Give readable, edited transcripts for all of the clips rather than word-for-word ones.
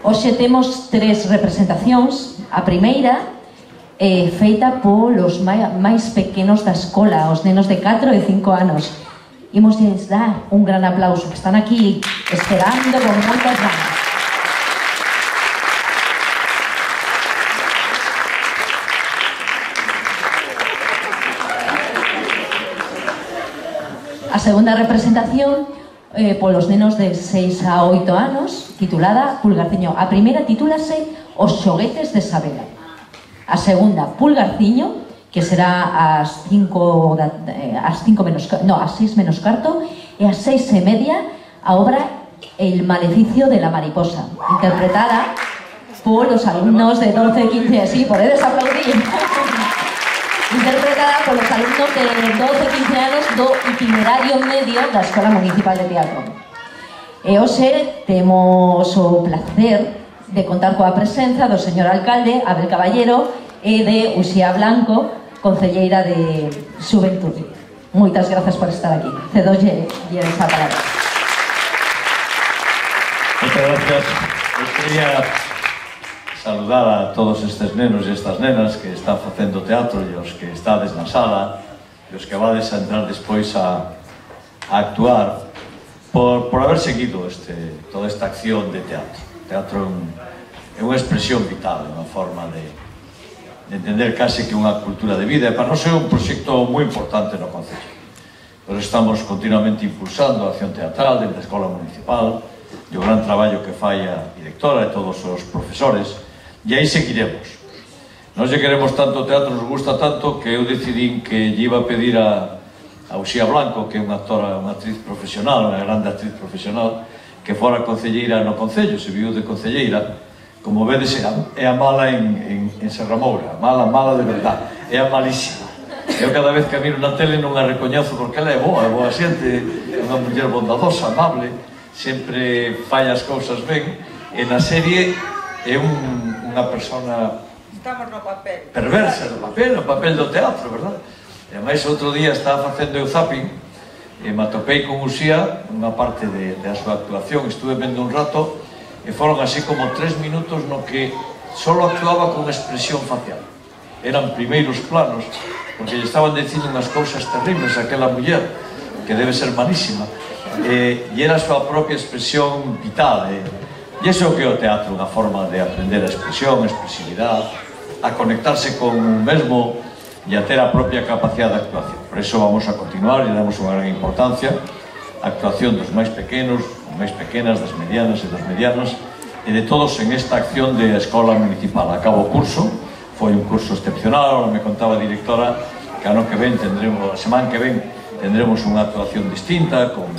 Hoxe temos 3 representacións. A primeira é feita polos máis pequenos da escola, os nenos de 4 e 5 anos. Imos lles dar un gran aplauso, que están aquí esperando con moitas ganas. A segunda representación polos nenos de 6 a 8 anos, titulada Pulgarciño. A primeira titúlase Os xoguetes de Sabela. A segunda, Pulgarciño, que será ás 6 menos cuarto, e ás 6:30 a obra El maleficio de la mariposa, interpretada polos alumnos de 12 e 15, así, podedes aplaudir. Interpretada polos alumnos de 12 e 15 anos do itinerario medio da Escola Municipal de Teatro. E hoxe temos o placer de contar coa presenza do señor alcalde Abel Caballero e de Uxía Blanco, concelleira de Xuventude. Moitas grazas por estar aquí. Cedolle esa palabra. Moitas gracias. Eu quería saludar a todos estes nenos e estas nenas que están facendo teatro e os que estades na sala e os que vades a entrar despois a actuar por haber seguido toda esta acción de teatro. O teatro é unha expresión vital, é unha forma de entender case que unha cultura de vida, e para nós é un proxecto moi importante no Concello. Pero estamos continuamente impulsando a acción teatral dentro da Escola Municipal e o gran traballo que fai a directora e todos os profesores, e aí seguiremos. Nós lle queremos tanto o teatro, nos gusta tanto, que eu decidín que lle iba a pedir a Uxía Blanco, que é unha actora, unha actriz profesional, unha grande actriz profesional, que fora concelleira no Concello, se viu de concelleira. Como vedes, é a mala en Serramoura, mala de verdade, é a malísima. Eu cada vez que a miro na tele non a recoñezo porque ela é boa xente, é unha muller bondadosa, amable, sempre fai as cousas ben, e na serie é unha persona perversa no papel do teatro, verdad? E máis outro día estaba facendo eu zapping e me atopei con Uxía unha parte da súa actuación, estuve vendo un rato e foron así como 3 minutos no que só actuaba con expresión facial. Eran primeiros planos, porque lle estaban dicindo unhas cousas terribles a aquela muller, que debe ser malísima, e era a súa propia expresión vital. E iso é o que é o teatro, unha forma de aprender a expresión, a expresividade, a conectarse con un mesmo e a ter a propia capacidade de actuación. Por iso vamos a continuar e damos unha gran importancia a actuación dos máis pequenos, máis pequenas, das medianas e dos medianos, e de todos en esta acción de Escola Municipal. Acabo o curso, foi un curso excepcional, ahora me contaba a directora que ano que ven tendremos, a semana que ven, tendremos unha actuación distinta, con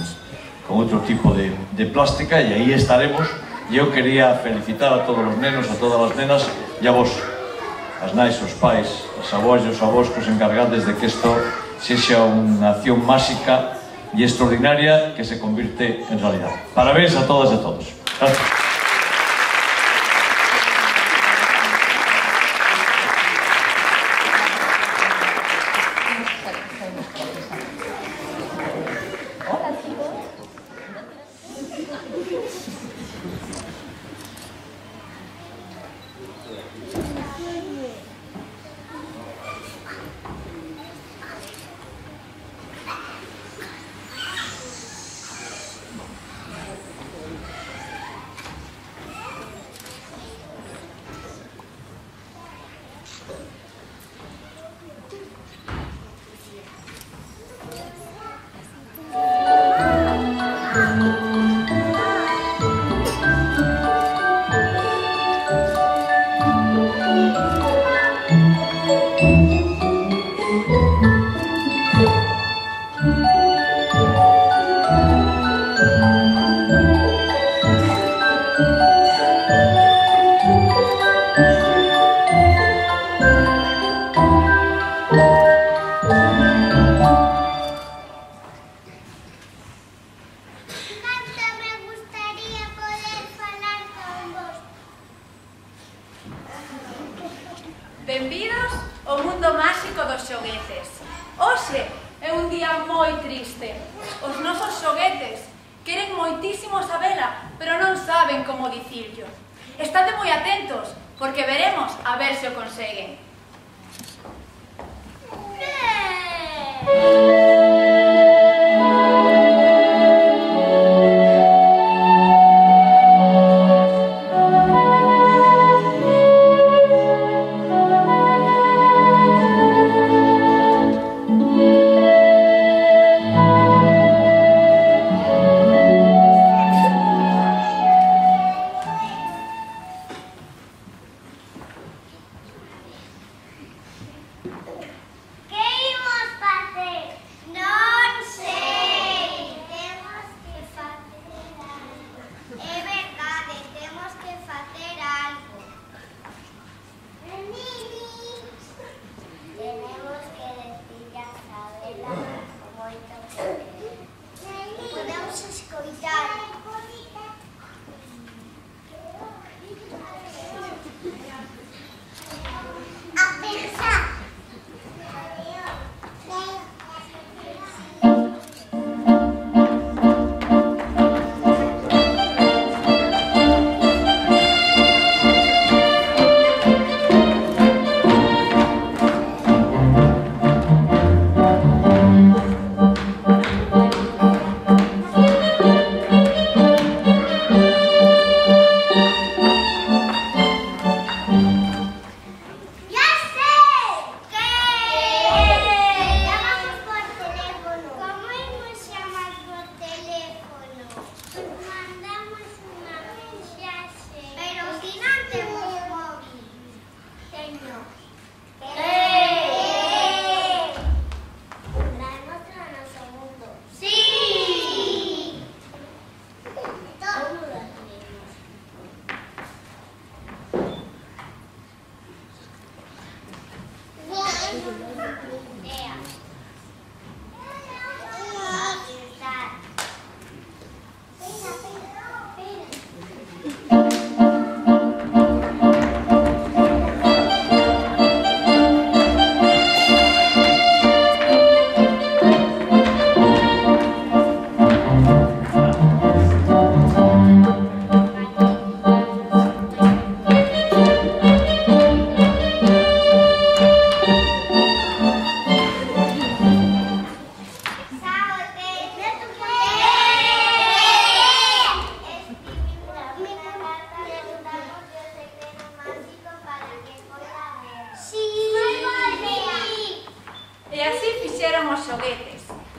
outro tipo de plástica, e aí estaremos, e eu quería felicitar a todos os nenos, a todas as nenas, e a vos, as nais, os pais, as avós e os avós que os encargades de que isto sexa unha acción máxica e extraordinaria que se convirte en realidad. Parabéns a todas e a todos. Gracias. Benvidos ao mundo máxico dos xoguetes. Hoxe é un día moi triste. Os nosos xoguetes queren moitísimo Sabela, pero non saben como dicirlo. Estade moi atentos, porque veremos a ver se o conseguen.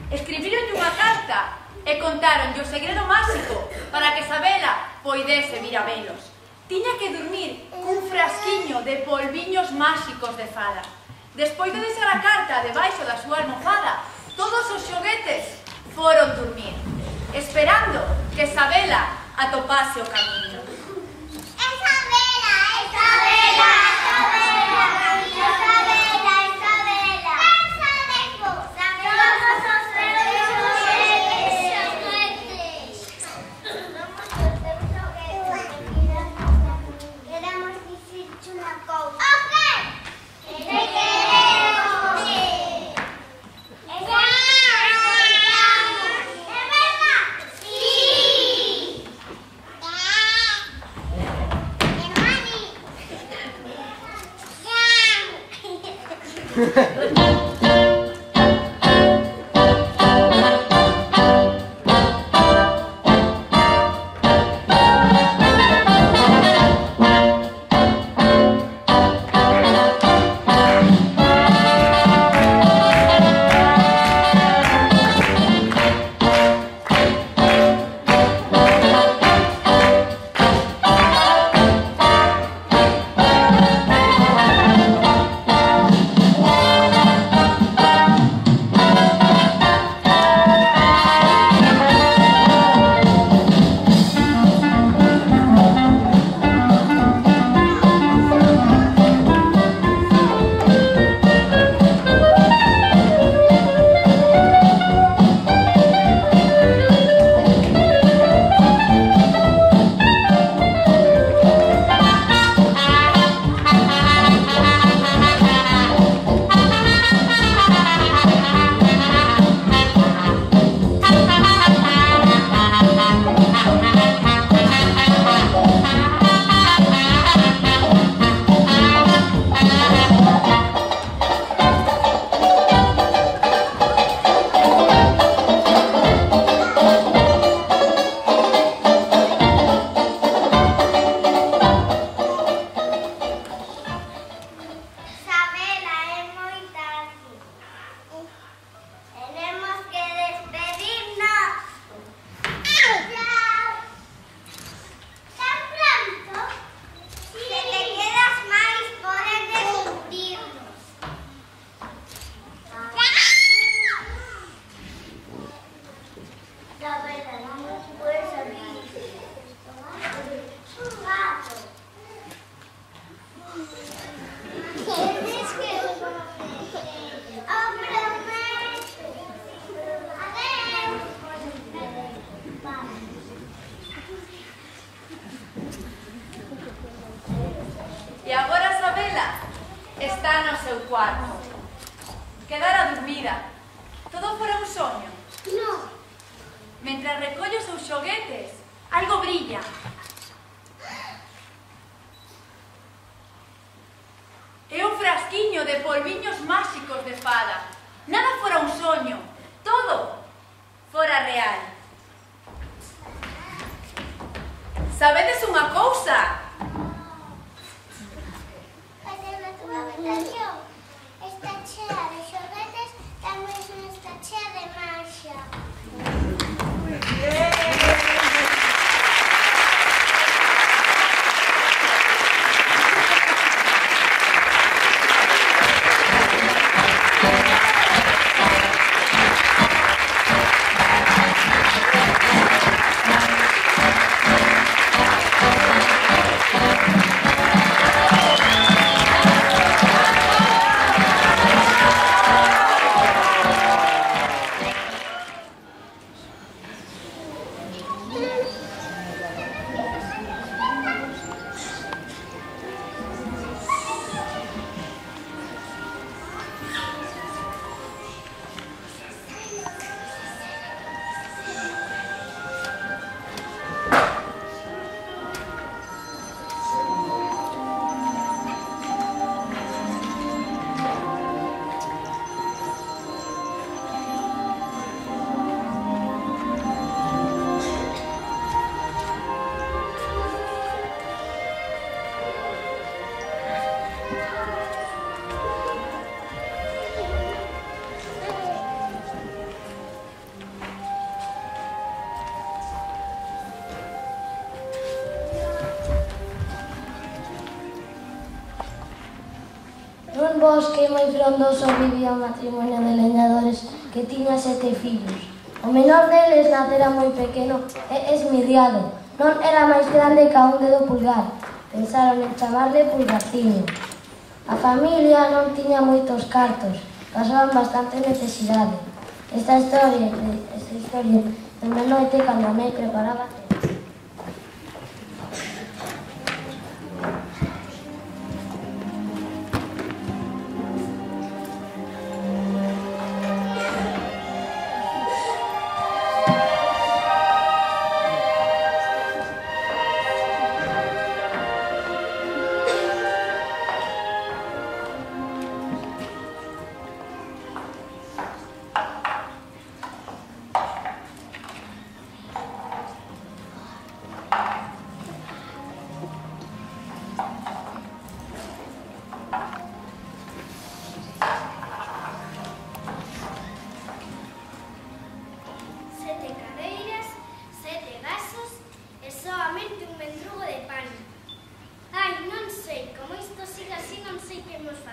Escribironlle unha carta e contaronlle o segredo máxico para que Sabela poidese vir a velos. Tiña que dormir cun frasquiño de polviños máxicos de fada. Despois de deixar a carta debaixo da súa almofada, todos os xoguetes foron dormir, esperando que Sabela atopase o camiño. Ela está no seu cuarto. Quedara dormida. Todo fora un soño. No. Mentre recolle os seus xoguetes, algo brilla. É un frasquiño de polviños máxicos de fada. Nada fora un soño. Todo fora real. Sabedes unha cousa? Facer a túa habitación está chea de xoguetes, tamén está chea de magia. Nun bosque moi frondoso vivía un matrimonio de leñadores que tiña 7 fillos. O menor deles nacera moi pequeno e esmirriado. Non era máis grande ca un dedo pulgar. Pensaron en chamarle Pulgarciño. A familia non tiña moitos cartos. Pasaban bastante necesidade. Esta historia de unha noite cando a mãe preparaba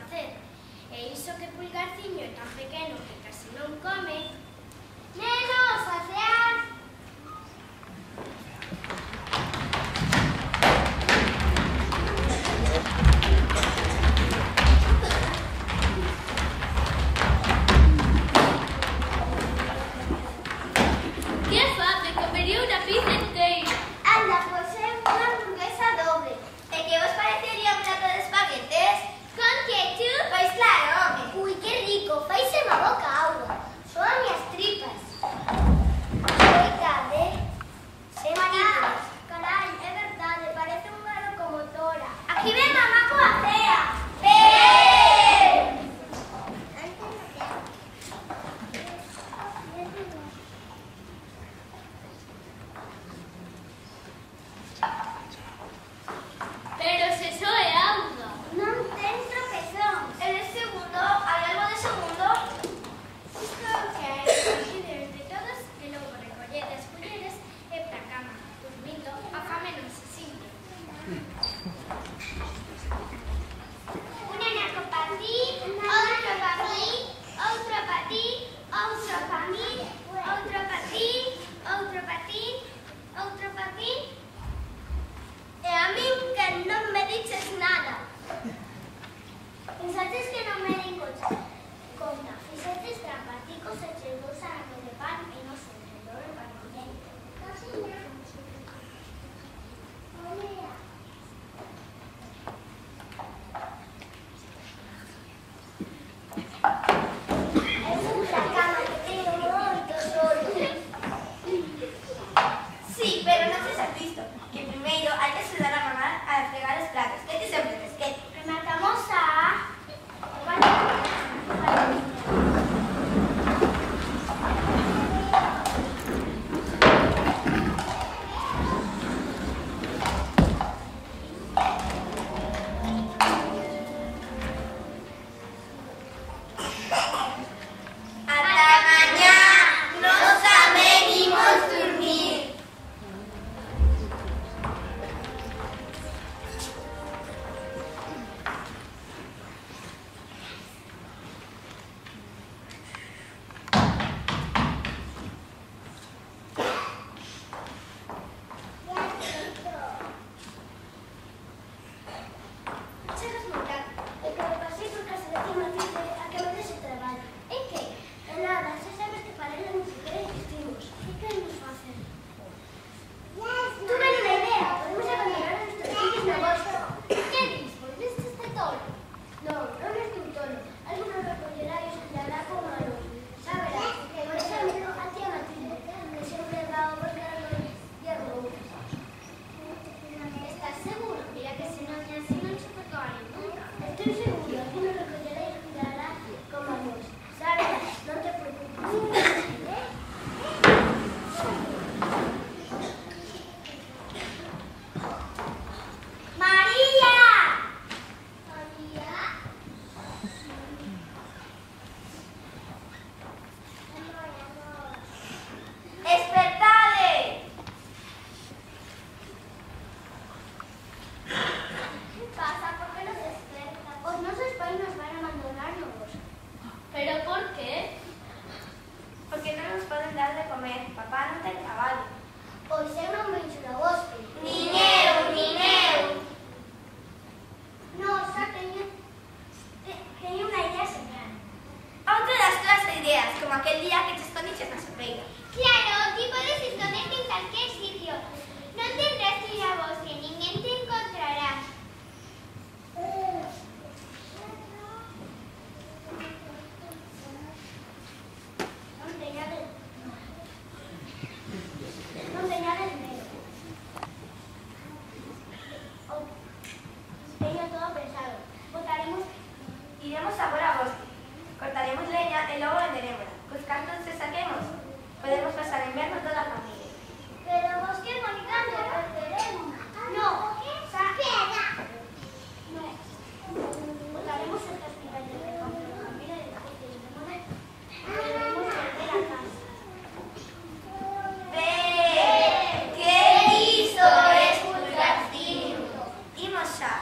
cena. E iso que Pulgarciño é tan pequeno que casi non come. Nenos, a cear! Que fame, comería unha pizza inteira. Anda, pois é unha hamburguesa doble. E que vos parecería un plato de espaguetes? Con ketchup? Pois claro, home. Ui, que rico, faise má boca auga. Soan as tripas. Coitade. Se manitas. Carai, é verdade, parece unha locomotora. Aquí ven mamá coa cea. Ven! Pero se só é auga. Non ten tropezón. Eres segundo? Hai algo de segundo? Isto que hai partidos de todos e logo recoller as colleres e pra cama. Dormindo, a fame non se sinte. estoy seguro que nos recogerá y cuidará como a vos. Sara, no te preocupes. ¡María! ¿María? ¡Despertade! ¿Qué pasa? ¿Por qué nos despertan? Os nosos pais nos van a abandonarnos. ¿Pero por qué? Porque non nos poden dar de comer. Papá non ten traballo. Pois eu non venxo da hospe. Nin eu, nin eu. No, xa teño unha idea genial. Outra das túas ideas, como aquel día que te escondiches na sopeira. Claro, ti podes esconderte en calquer sitio. Non tendrás que ir a vos, que ninguén te encontrará. Non teñades medo. Teño todo pensado. Iremos agora a bosque. Cortaremos leña e logo venderémola. Cos cartos que saquemos, podemos pasar o inverno toda a familia. Pero vos que bonito perderemos. No, xa queda. No. Botaremos estas picañas de campo na familia de despois de moner. Debemos volver a casa. ¡Que listo es Pulgarcino! Imos xa.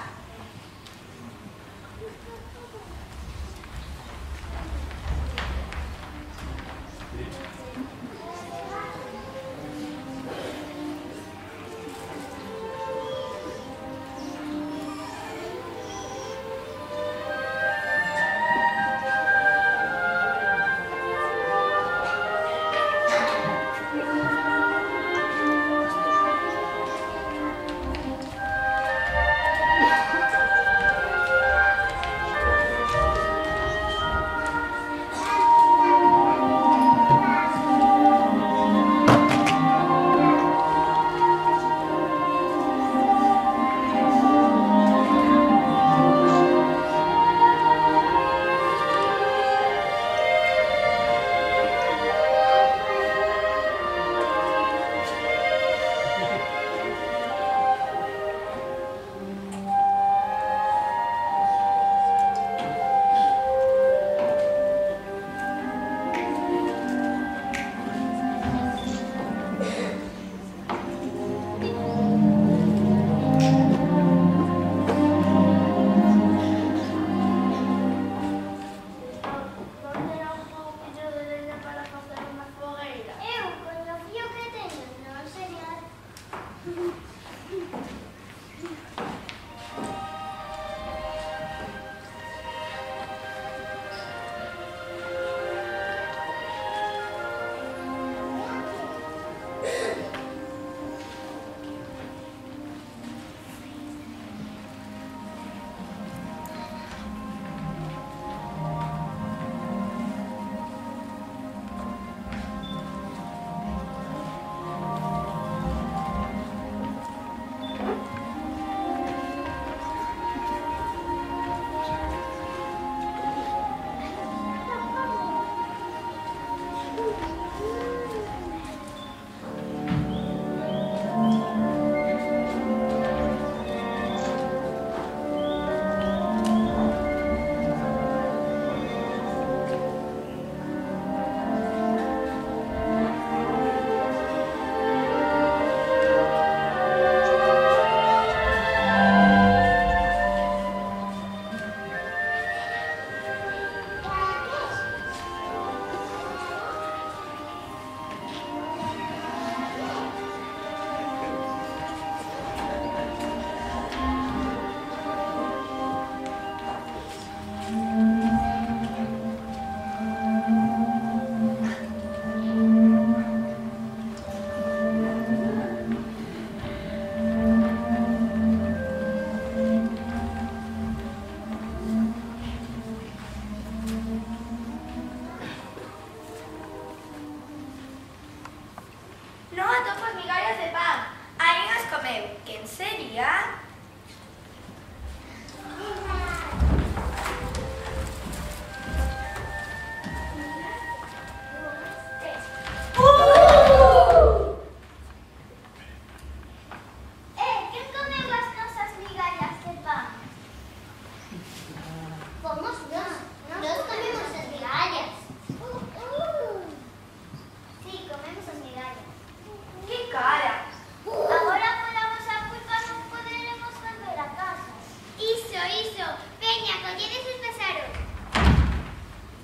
iso. Veña, collede eses besaros.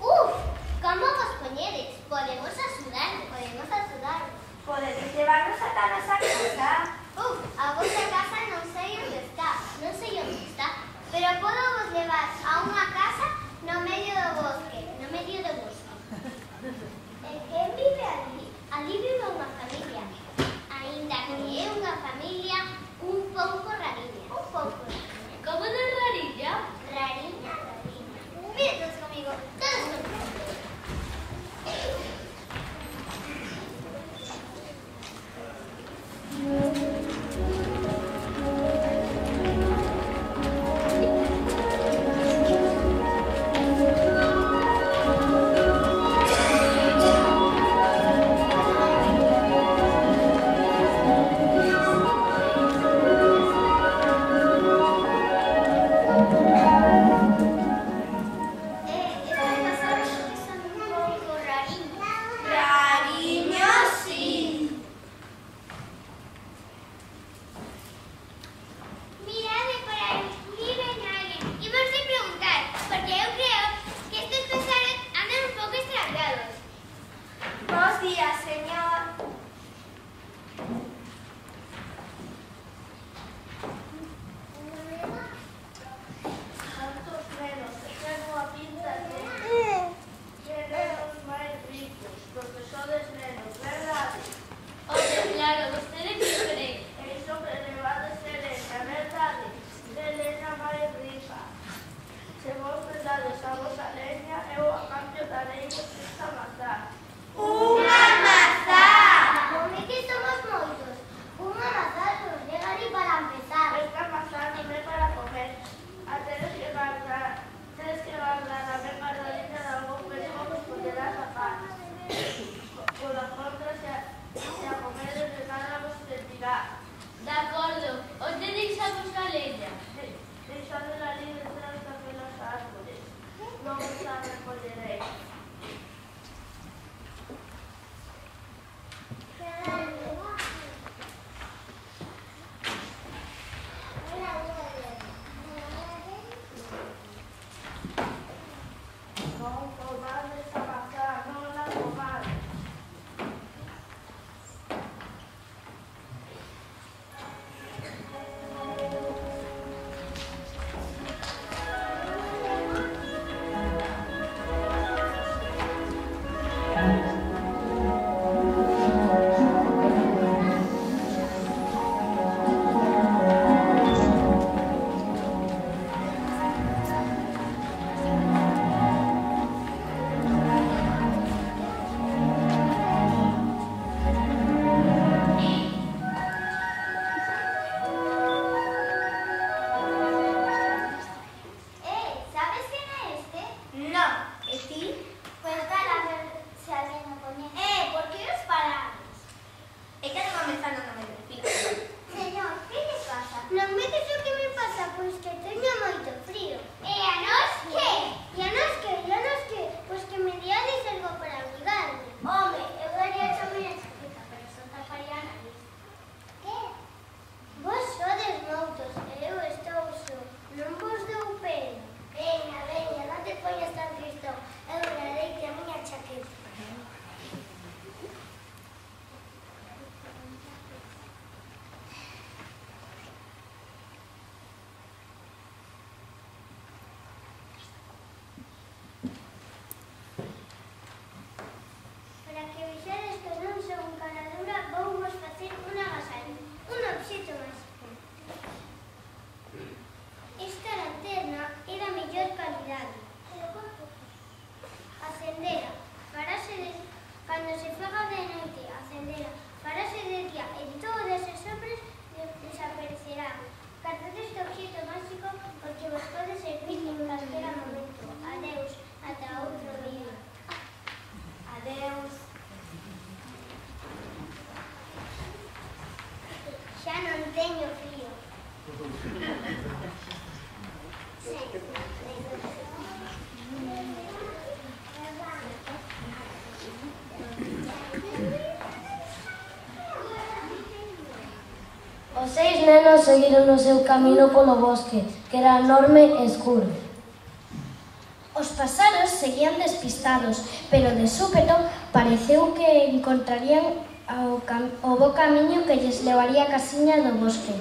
Uf, como vos poñedes? Podemos axudar. Podedes levarnos ata a nosa casa. Uf, a vosa casa non sei onde está. Pero podo vos levar a unha casa no medio do bosque. E quen vive ali? Ali vive unha familia. Ainda que é unha familia un pouco rariña. Como de rarilla? Rariña. Mira todos comigo. nenos seguiron o seu camino polo bosque, que era enorme e escuro. Os pasaros seguían despistados, pero de súpeto pareceu que encontrarían o bo camiño que lles levaría a casiña do bosque.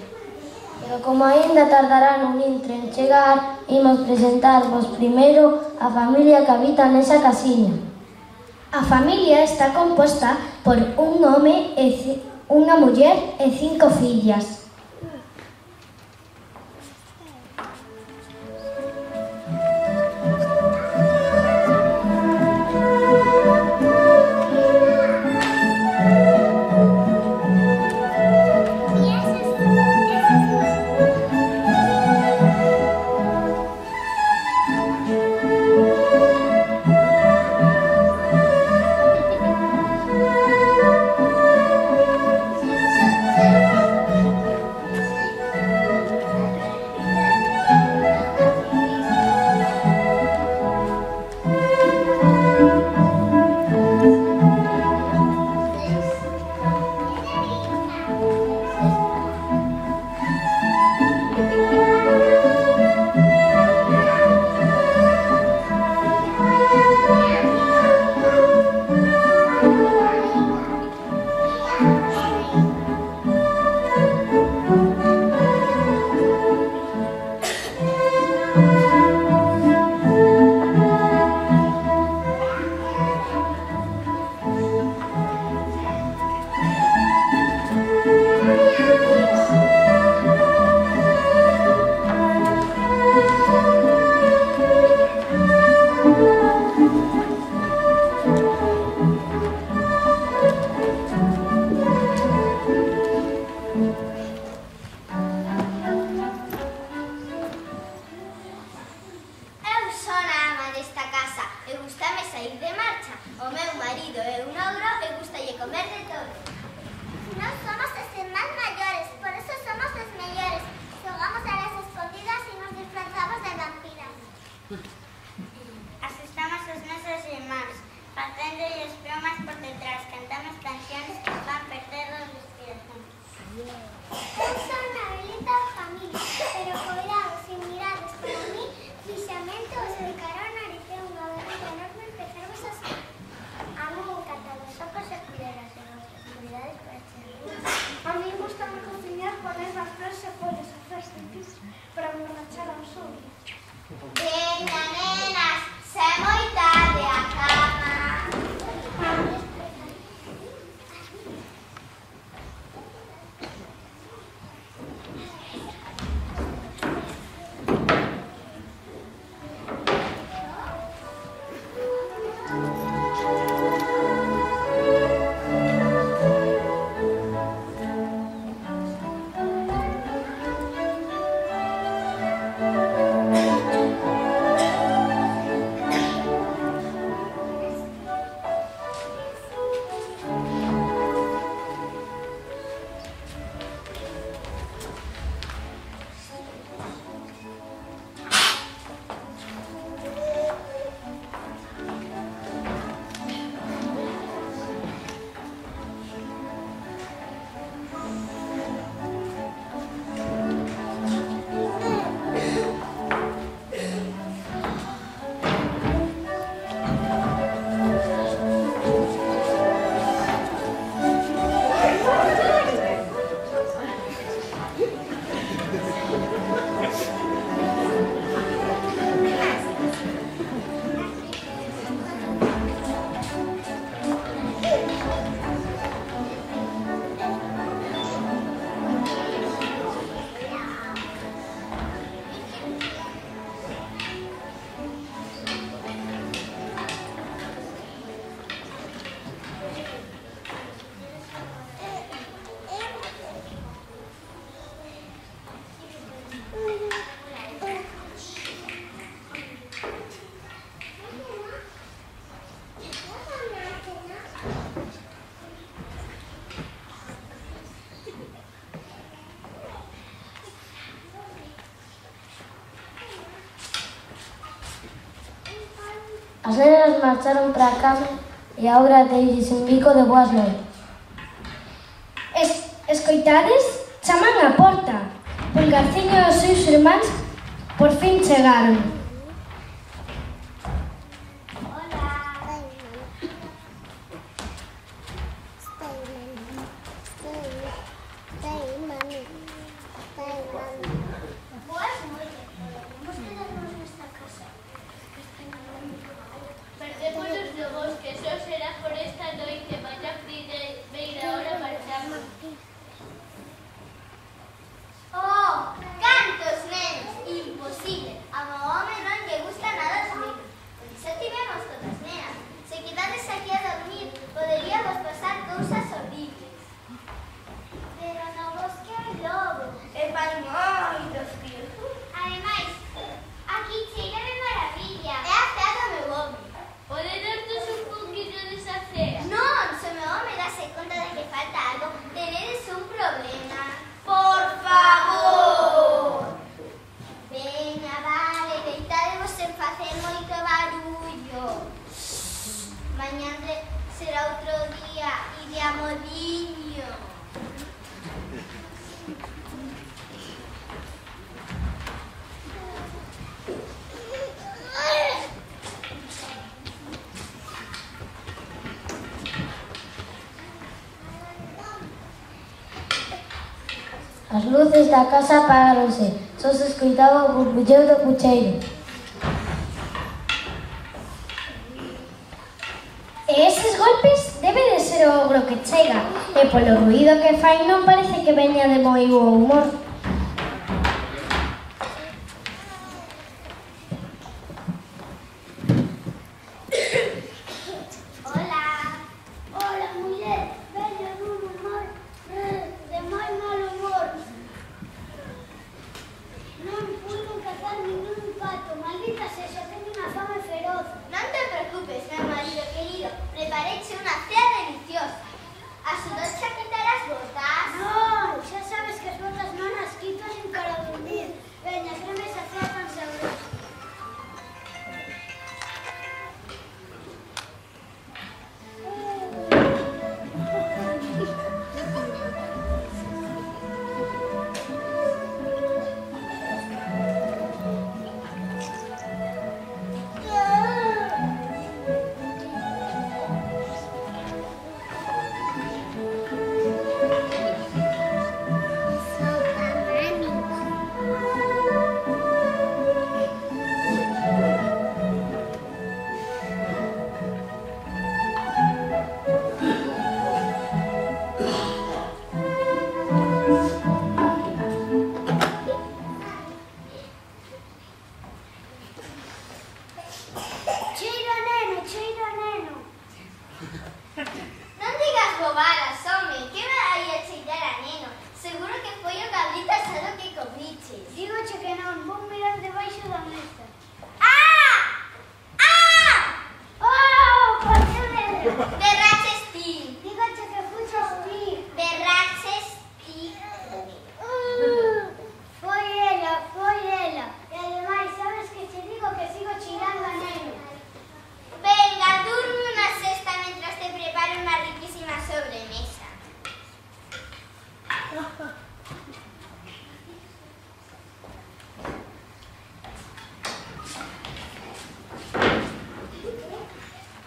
Pero como aínda tardarán un intre en chegar, imos presentarvos primeiro a familia que habita nesa casiña. A familia está composta por un home, unha muller e 5 fillas. Asustamos os nosos irmáns, facéndolles bromas por detrás, cantamos canciones que van perder a respiración. Eu son a Belita da familia, pero coidado, sin mirades para mí, fixamente os dedicaron a arecer unha berrilla enorme empezarvos a ser. A mí me encantan as sopas e culeras e as actividades para echar. A mí gusta cociñar, poner as flores e pollos a festas para emborrachar ao sol. Veña, nenas, se moi tarde a cama. As nenas marcharon para a cama e agora deilles un bico de boas noites. Escoitades? Chaman á porta. e os seus irmáns por fin chegaron. Perdémonos do bosque, só será por esta noite, mañá primeira hora marchamos. Oh, cantos nenos, imposible. A meu home non lle gusta nada os nenos. Por iso tivemos todas nenas. Se quedades aquí a dormir, poderíamos pasar cousas horribles. Pero no bosque hai lobo. E fai moito frío. Ademais, aquí cheira de maravilla. É a cea do meu home. Pode darnos un pouquinho desa cea? Non, se meu home dase conta de que falta algo, tenedes un problema. Por favor! Veña, vale, deitadevos sen facer moito barullo. Mañá será outro día, ide a moliño. As luces da casa apagaronse, só se escoitaba o burbulleo do pucheiro. E eses golpes debe de ser o ogro que chega, e polo ruído que fai non parece que veña de moi bo humor. Hola, muller, veño dun humor de moi mal humor. Non puido cazar ningún pato, maldita sexa, teño unha fame feroz. Non te preocupes, meu marido querido, prepareiche unha cea deliciosa. Axudoche a quitar as botas? Non, xa sabes que as botas non as quito nin para dormir. Veña, créeme esa cea tan sabrosa. Cheiro a neno. Non digas bobadas, home, que vai a cheirar a neno? Seguro que foi o cabrito asado que comiches. Dígoche que non, vou mirar debaixo da mesa. Ah! Ah! Oh, por que neno? Derraches ti. Dígoche que fuches ti. Derraches ti. Foi ela. E ademais, sabes que che digo que sigo cheirando a neno. Venga, durme unha sesta mentras te preparo unha riquísima sobremesa.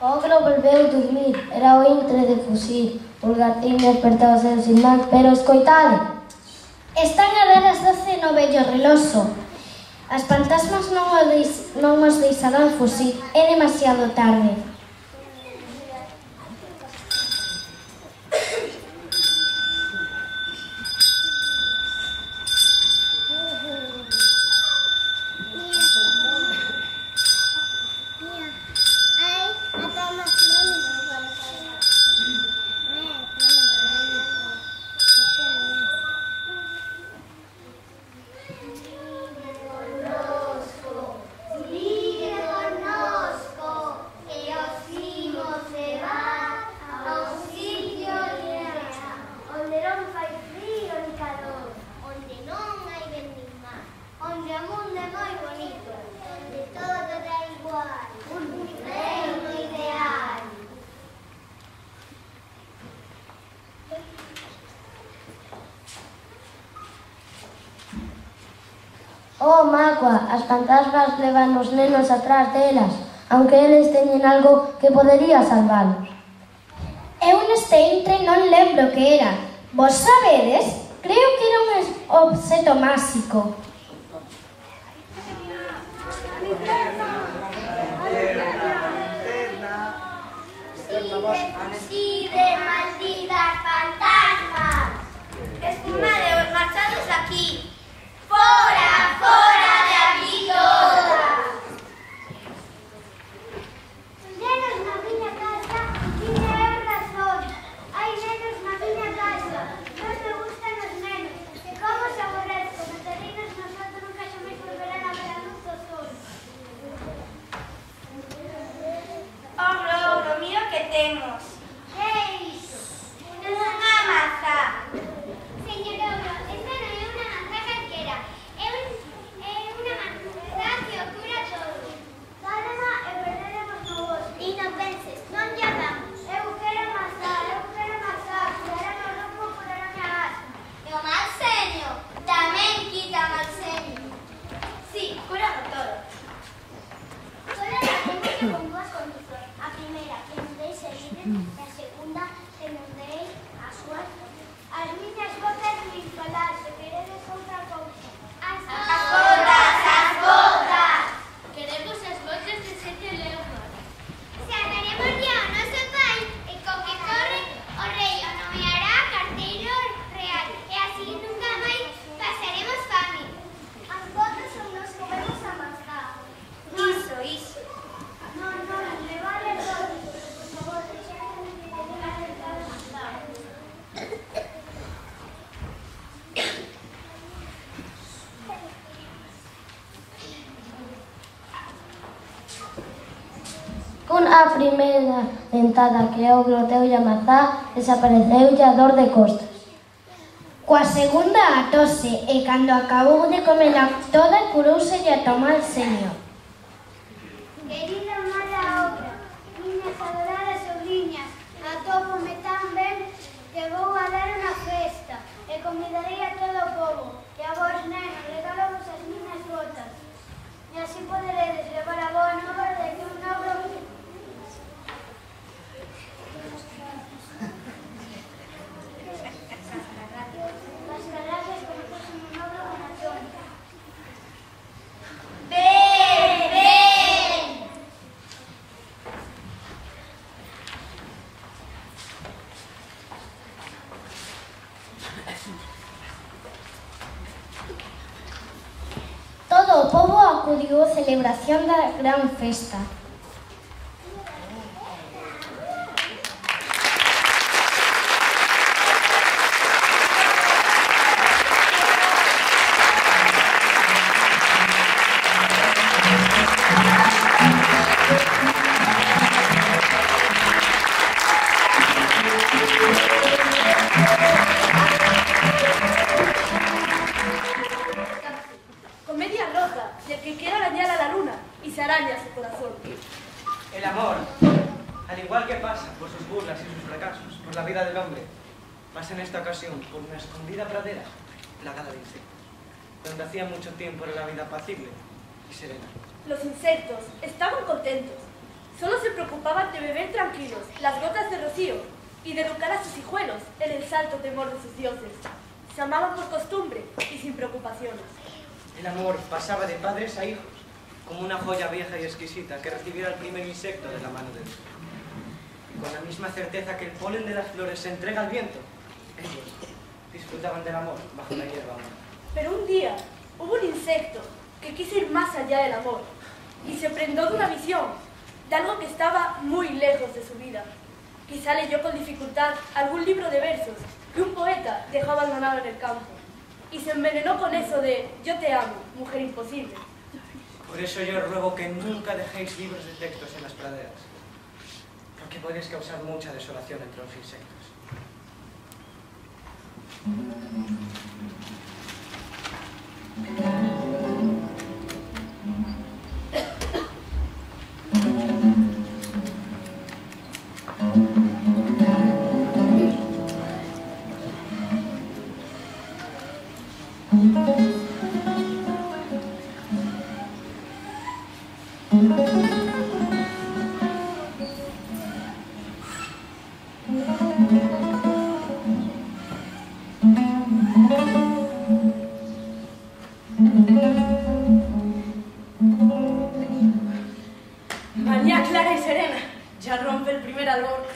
O ogro volveu dormir, era o intre de fusir. Os gatín despertábase sin máis, pero escoitade. Están a dar as 12 no vello reloxo. As fantasmas non os deixarán fusir, é demasiado tarde. Vive connosco e os Oh, Macua, as fantasmas levan os nenos atrás delas, aunque eles teñen algo que podería salvalos. Eu neste intre non lembro que era. Vos sabedes? Creo que era un obxeto máxico. ¡Sigue, malditas fantasmas! ¡Esfumadeos, marchados aquí! ¡Fora, fora de aquí todas! Nenos na miña casa, tiña razón. Hai nenos na miña casa. Non me gustan os nenos. E como os aborrezco, nos terrenos nosotros nunca xa me volverán a ver a luz do sol. Ogro, mira que temos. Eis, unha maza. Señor Ogro, esta non é unha maza calquera. É unha maza que o cura todo. Dálema e perderemos no bosque. E non penses, non lla damos. Eu quero maza, curarán o ronco, curarán a asa. E o mal seño, tamén quita mal seño. Sí, curado todo. Solo la tengo que con boas condicións. A primeira, que nos deixe libre, e a segunda, que nos dei a súa. As miñas botas nin falar, se queredes outra cousa. As botas! Queremos as botas de 7 leumas. Se andaremos ya ao noso pai, e co que corre, o rei o nomeará carteiro real, e así nunca máis pasaremos fame. As botas son nos que vamos a mascar. Iso. Non, levale todo. Por favor, deixadme que te diga que está de mascar. Cunha primeira dentada que o Ogro deulle a mazá, desapareceulle a dor de costas. Coa segunda a tose e cando acabou de comela toda curouselle a tomar seño. Querida mala obra, miñas adoradas sobriñas, atópome tan ben que vou a dar unha festa e convidarei a todo o povo, e a vos, nenos, regalovos as miñas botas. E así poderedes levar a boa nova de que un ogro... Las carradas como que son un ogro bonachón. ¡Ven! Todo o pobo acudiu á celebración da gran festa. Comedia roja, del que quiere arañar a la luna y se araña su corazón. El amor, al igual que pasa por sus burlas y sus fracasos, por la vida del hombre, pasa en esta ocasión por una escondida pradera plagada de insectos, donde hacía mucho tiempo era la vida apacible y serena. Los insectos estaban contentos. Solo se preocupaban de beber tranquilos las gotas de rocío y de educar a sus hijuelos en el santo temor de sus dioses. Se amaban por costumbre y sin preocupaciones. El amor pasaba de padres a hijos, como una joya vieja y exquisita que recibiera el primer insecto de la mano de Dios. Con la misma certeza que el polen de las flores se entrega al viento, ellos disfrutaban del amor bajo la hierba humana. Pero un día hubo un insecto que quiso ir más allá del amor y se prendó de una visión, de algo que estaba muy lejos de su vida. Quizá leyó con dificultad algún libro de versos que un poeta dejó abandonado en el campo y se envenenó con eso de «Yo te amo, mujer imposible». Por eso yo ruego que nunca dejéis libros de textos en las praderas, porque podéis causar mucha desolación entre los insectos. Mañana clara y serena, ya rompe el primer albor.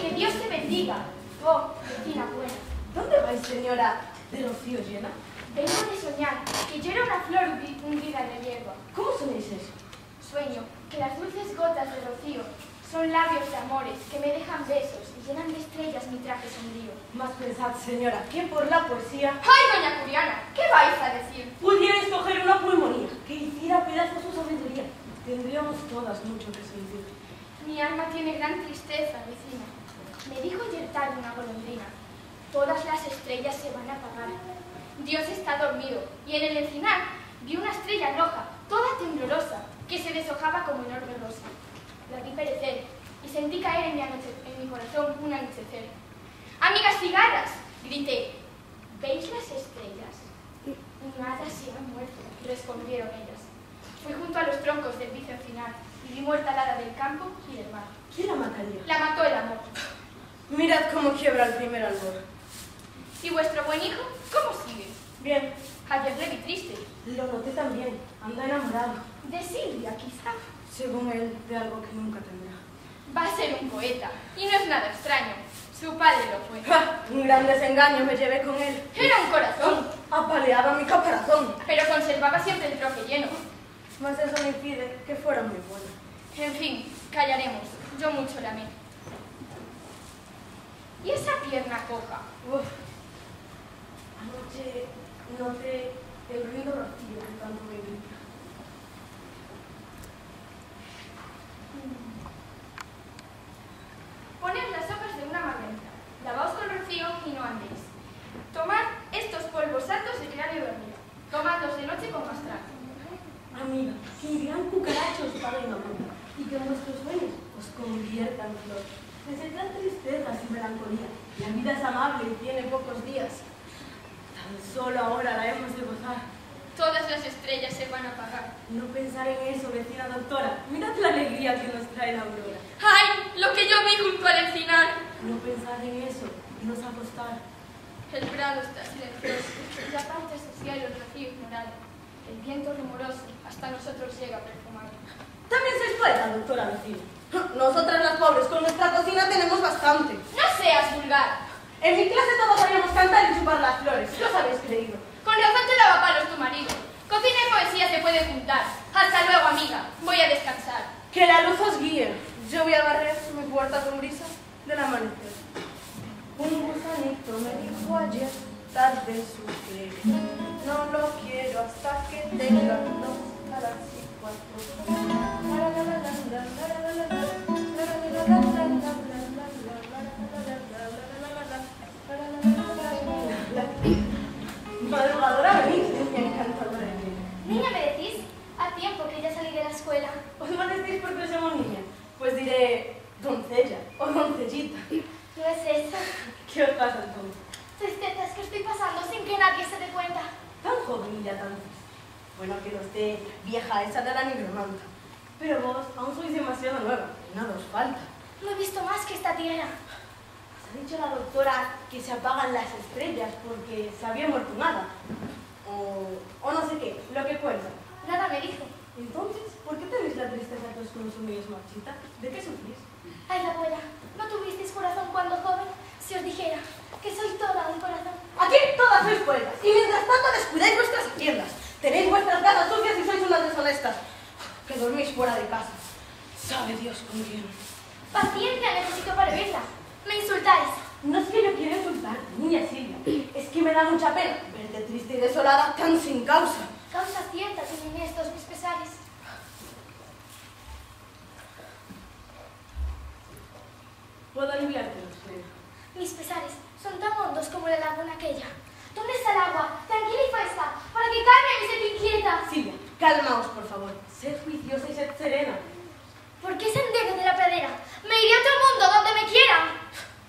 Que Dios te bendiga, oh, vecina buena. ¿Dónde vais, señora de rocío llena? Vengo de soñar que yo era una flor hundida en el hierba. ¿Cómo sonéis eso? Sueño que las dulces gotas de rocío son labios de amores que me dejan besos y llenan de estrellas mi traje sombrío. Más pensad, señora, que por la poesía ¡Ay, doña Curiana! ¿Qué vais a decir? pudierais coger una pulmonía que hiciera pedazos su sabiduría. Tendríamos todas mucho que sentir. Mi alma tiene gran tristeza, vecina. Me dijo ayer tarde una golondrina. Todas las estrellas se van a apagar. Dios está dormido y en el encinar vi una estrella roja, toda temblorosa, que se deshojaba como enorme rosa. La vi perecer y sentí caer en mi corazón un anochecer. ¡Amigas cigarras!, grité. ¿Veis las estrellas? Nada se ha muerto, respondieron ellas. Fui junto a los troncos del vicio encinar y vi muerta la hada del campo y del mar. ¿Quién la mataría? La mató el amor. Mirad cómo quiebra el primer albor. ¿Y vuestro buen hijo cómo sigue? Bien, Ayer le vi triste. lo noté también. Anda enamorado. De Silvia, quizá. Según él, de algo que nunca tendrá. Va a ser un poeta, y no es nada extraño. Su padre lo fue. ¡Ja! Un gran desengaño me llevé con él. Era un corazón, Apaleaba mi caparazón. pero conservaba siempre el troje lleno. Mas eso me impide que fuera muy bueno. En fin, callaremos. Yo mucho la amé. ¿Y esa pierna coja? Uf. Anoche noté el ruido rocío que tanto me grita. Poned las hojas de una margarita, lavaos con rocío y no andéis. Tomad estos polvos santos de cráneo dormido. Tomadlos de noche con mastral. Amiga, que irán cucarachos para el amor y que vuestros sueños os conviertan en flor. Desetan tristezas y melancolía. La vida es amable y tiene pocos días. Tan solo ahora la hemos de gozar. Todas las estrellas se van a apagar. No pensar en eso, vecina doctora. Mirad la alegría que nos trae la aurora. ¡Ay! Lo que yo vi junto al encinar. No pensar en eso y nos acostar. El prado está silencioso, la parte social el rocío ignorado. El viento rumoroso hasta nosotros llega perfumado. También sois poeta, doctora vecina. Nosotras las pobres con nuestra cocina tenemos bastante. ¡No seas vulgar! En mi clase todos sabíamos cantar y chupar las flores. ¿Lo habéis creído? Con razón te lava palos tu marido. Cocina y poesía se puede juntar. Hasta luego, amiga. Voy a descansar. Que la luz os guíe. Yo voy a barrer mi puerta con brisa del amanecer. Un gusanito me dijo ayer, tarde supe. No lo quiero hasta que tenga 2 caras y 4. Madrugadora, venís, niña encantadora de mí. Niña, ¿me decís? A tiempo que ya salí de la escuela. ¿Os molestéis porque os llamo niña? Pues diré doncella o doncellita. ¿No es eso? ¿Qué os pasa entonces? Tristezas que estoy pasando sin que nadie se dé cuenta. Tan joven y ya tan triste. Bueno, que no esté vieja esa de la nigromanta. Pero vos aún sois demasiado nueva. Nada os falta. No he visto más que esta tierra. Os ha dicho la doctora que se apagan las estrellas porque se había muerto nada. O no sé qué, lo que cuenta. Nada me dijo. Entonces, ¿por qué tenéis la tristeza que os consumís, marchita? ¿De qué sufrís? Ay, abuela, ¿no tuvisteis corazón cuando joven? Si os dijera que soy toda un corazón. Aquí todas sois poetas y mientras tanto descuidáis vuestras haciendas. Tenéis vuestras casas sucias y sois unas deshonestas. Que dormís fuera de casa. Sabe Dios con quién. Paciencia necesito para verla. Me insultáis. No es que yo quiera insultar, niña Silvia. Es que me da mucha pena verte triste y desolada tan sin causa. Causa cierta tienen estos mis pesares. Puedo aliviártelos, nena. Mis pesares son tan hondos como la laguna aquella. ¿Dónde está el agua? Tranquila y fresca, para que Carmen se te inquieta. Silvia, calmaos, por favor. Sed juiciosa y sed serena. ¿Por qué sendero de la pradera? Me iré a otro mundo donde me quieran.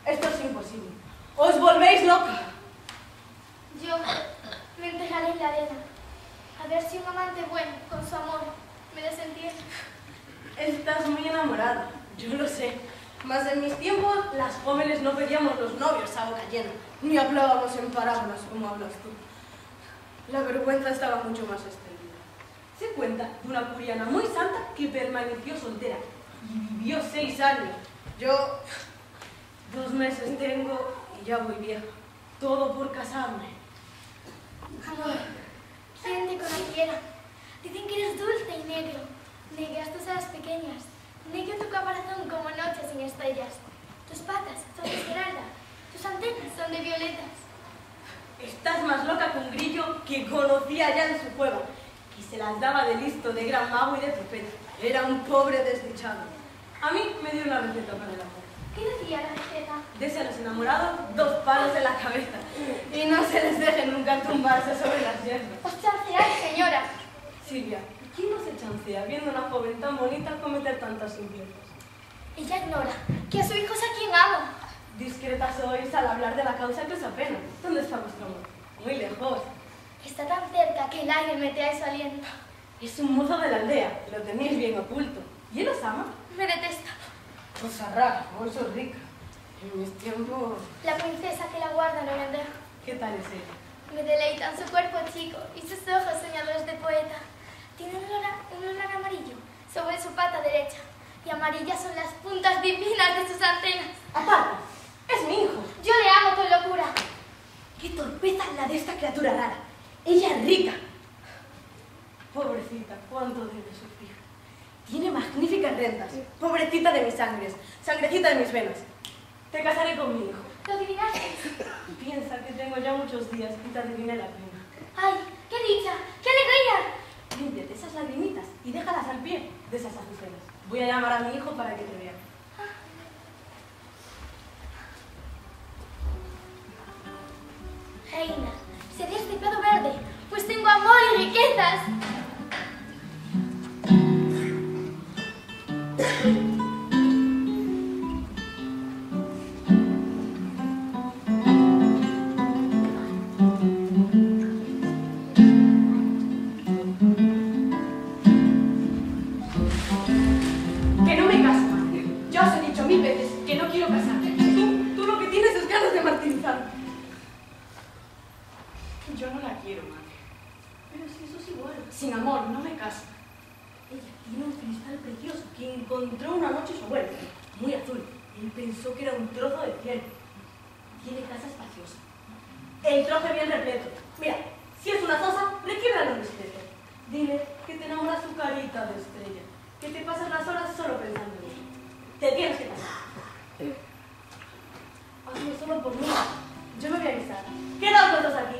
Esto es imposible. ¡Os volvéis loca! Yo me enterraré en la arena. A ver si un amante bueno, con su amor, me desentiende. Estás muy enamorada, yo lo sé. Mas en mis tiempos, las jóvenes no pedíamos los novios a boca llena, ni hablábamos en parábolas como hablas tú. La vergüenza estaba mucho más extendida. Se cuenta de una curiana muy santa que permaneció soltera y vivió 6 años. Yo 2 meses tengo y ya voy vieja. Todo por casarme. Amor, ¿quién te conociera? Dicen que eres dulce y negro. Negras tus alas pequeñas. Negro tu caparazón como noche sin estrellas. Tus patas son de esmeralda. Tus antenas son de violetas. Estás más loca que un grillo que conocía ya en su cueva y se las daba de listo, de gran mago y de trompeta. Era un pobre desdichado. A mí me dio una receta para el amor. ¿Qué decía la receta? Dese a los enamorados 2 palos en la cabeza y no se les deje nunca tumbarse sobre las hierbas. Os chanceáis, señora. Silvia, ¿quién no se chancea viendo a una joven tan bonita cometer tantas simplezas? Ella ignora que a su hijo es a quien amo. Discreta sois al hablar de la causa que os apena. ¿Dónde está vuestro amor? Muy lejos. Está tan cerca que el aire me trae su aliento. Es un mozo de la aldea, lo tenéis bien oculto. ¿Y él os ama? Me detesta. Cosa rara, vos sos rica. En mis tiempos... La princesa que la guarda no vendrá. ¿Qué tal es ella? Me deleitan su cuerpo chico y sus ojos soñadores de poeta. Tiene un lunar amarillo sobre su pata derecha y amarillas son las puntas divinas de sus antenas. ¡Aparte! ¡Es mi hijo! Yo le amo con locura. ¡Qué torpeza la de esta criatura rara! ¡Ella es rica! Pobrecita, cuánto debe sufrir. Tiene magníficas rentas. Pobrecita de mis sangres, sangrecita de mis venas. Te casaré con mi hijo. ¿Lo adivinaste? Piensa que tengo ya muchos días y te adiviné la prima. ¡Ay, qué dicha! ¡Qué alegría! Límpiate esas lagrimitas y déjalas al pie de esas azucenas. Voy a llamar a mi hijo para que te vea. Reina, seré este prado verde, pues tengo amor y riquezas. Que no me caso, madre. Ya os he dicho 1000 veces que no quiero casarme. Tú lo que tienes es ganas de martirizarme. Yo no la quiero, madre. Pero si eso es igual. Sin amor, no me caso. Ella tiene un cristal precioso que encontró una noche su abuelo. Muy azul. Él pensó que era un trozo de cielo. Tiene casa espaciosa. El trozo bien repleto. Mira, si es una zosa, le quiebra lo respeto. Dile que te enamora su carita de estrella. Que te pasas las horas solo pensando en ella. Te tienes que casar. Hazlo solo por mí. Yo me voy a avisar. Quedaos los dos aquí.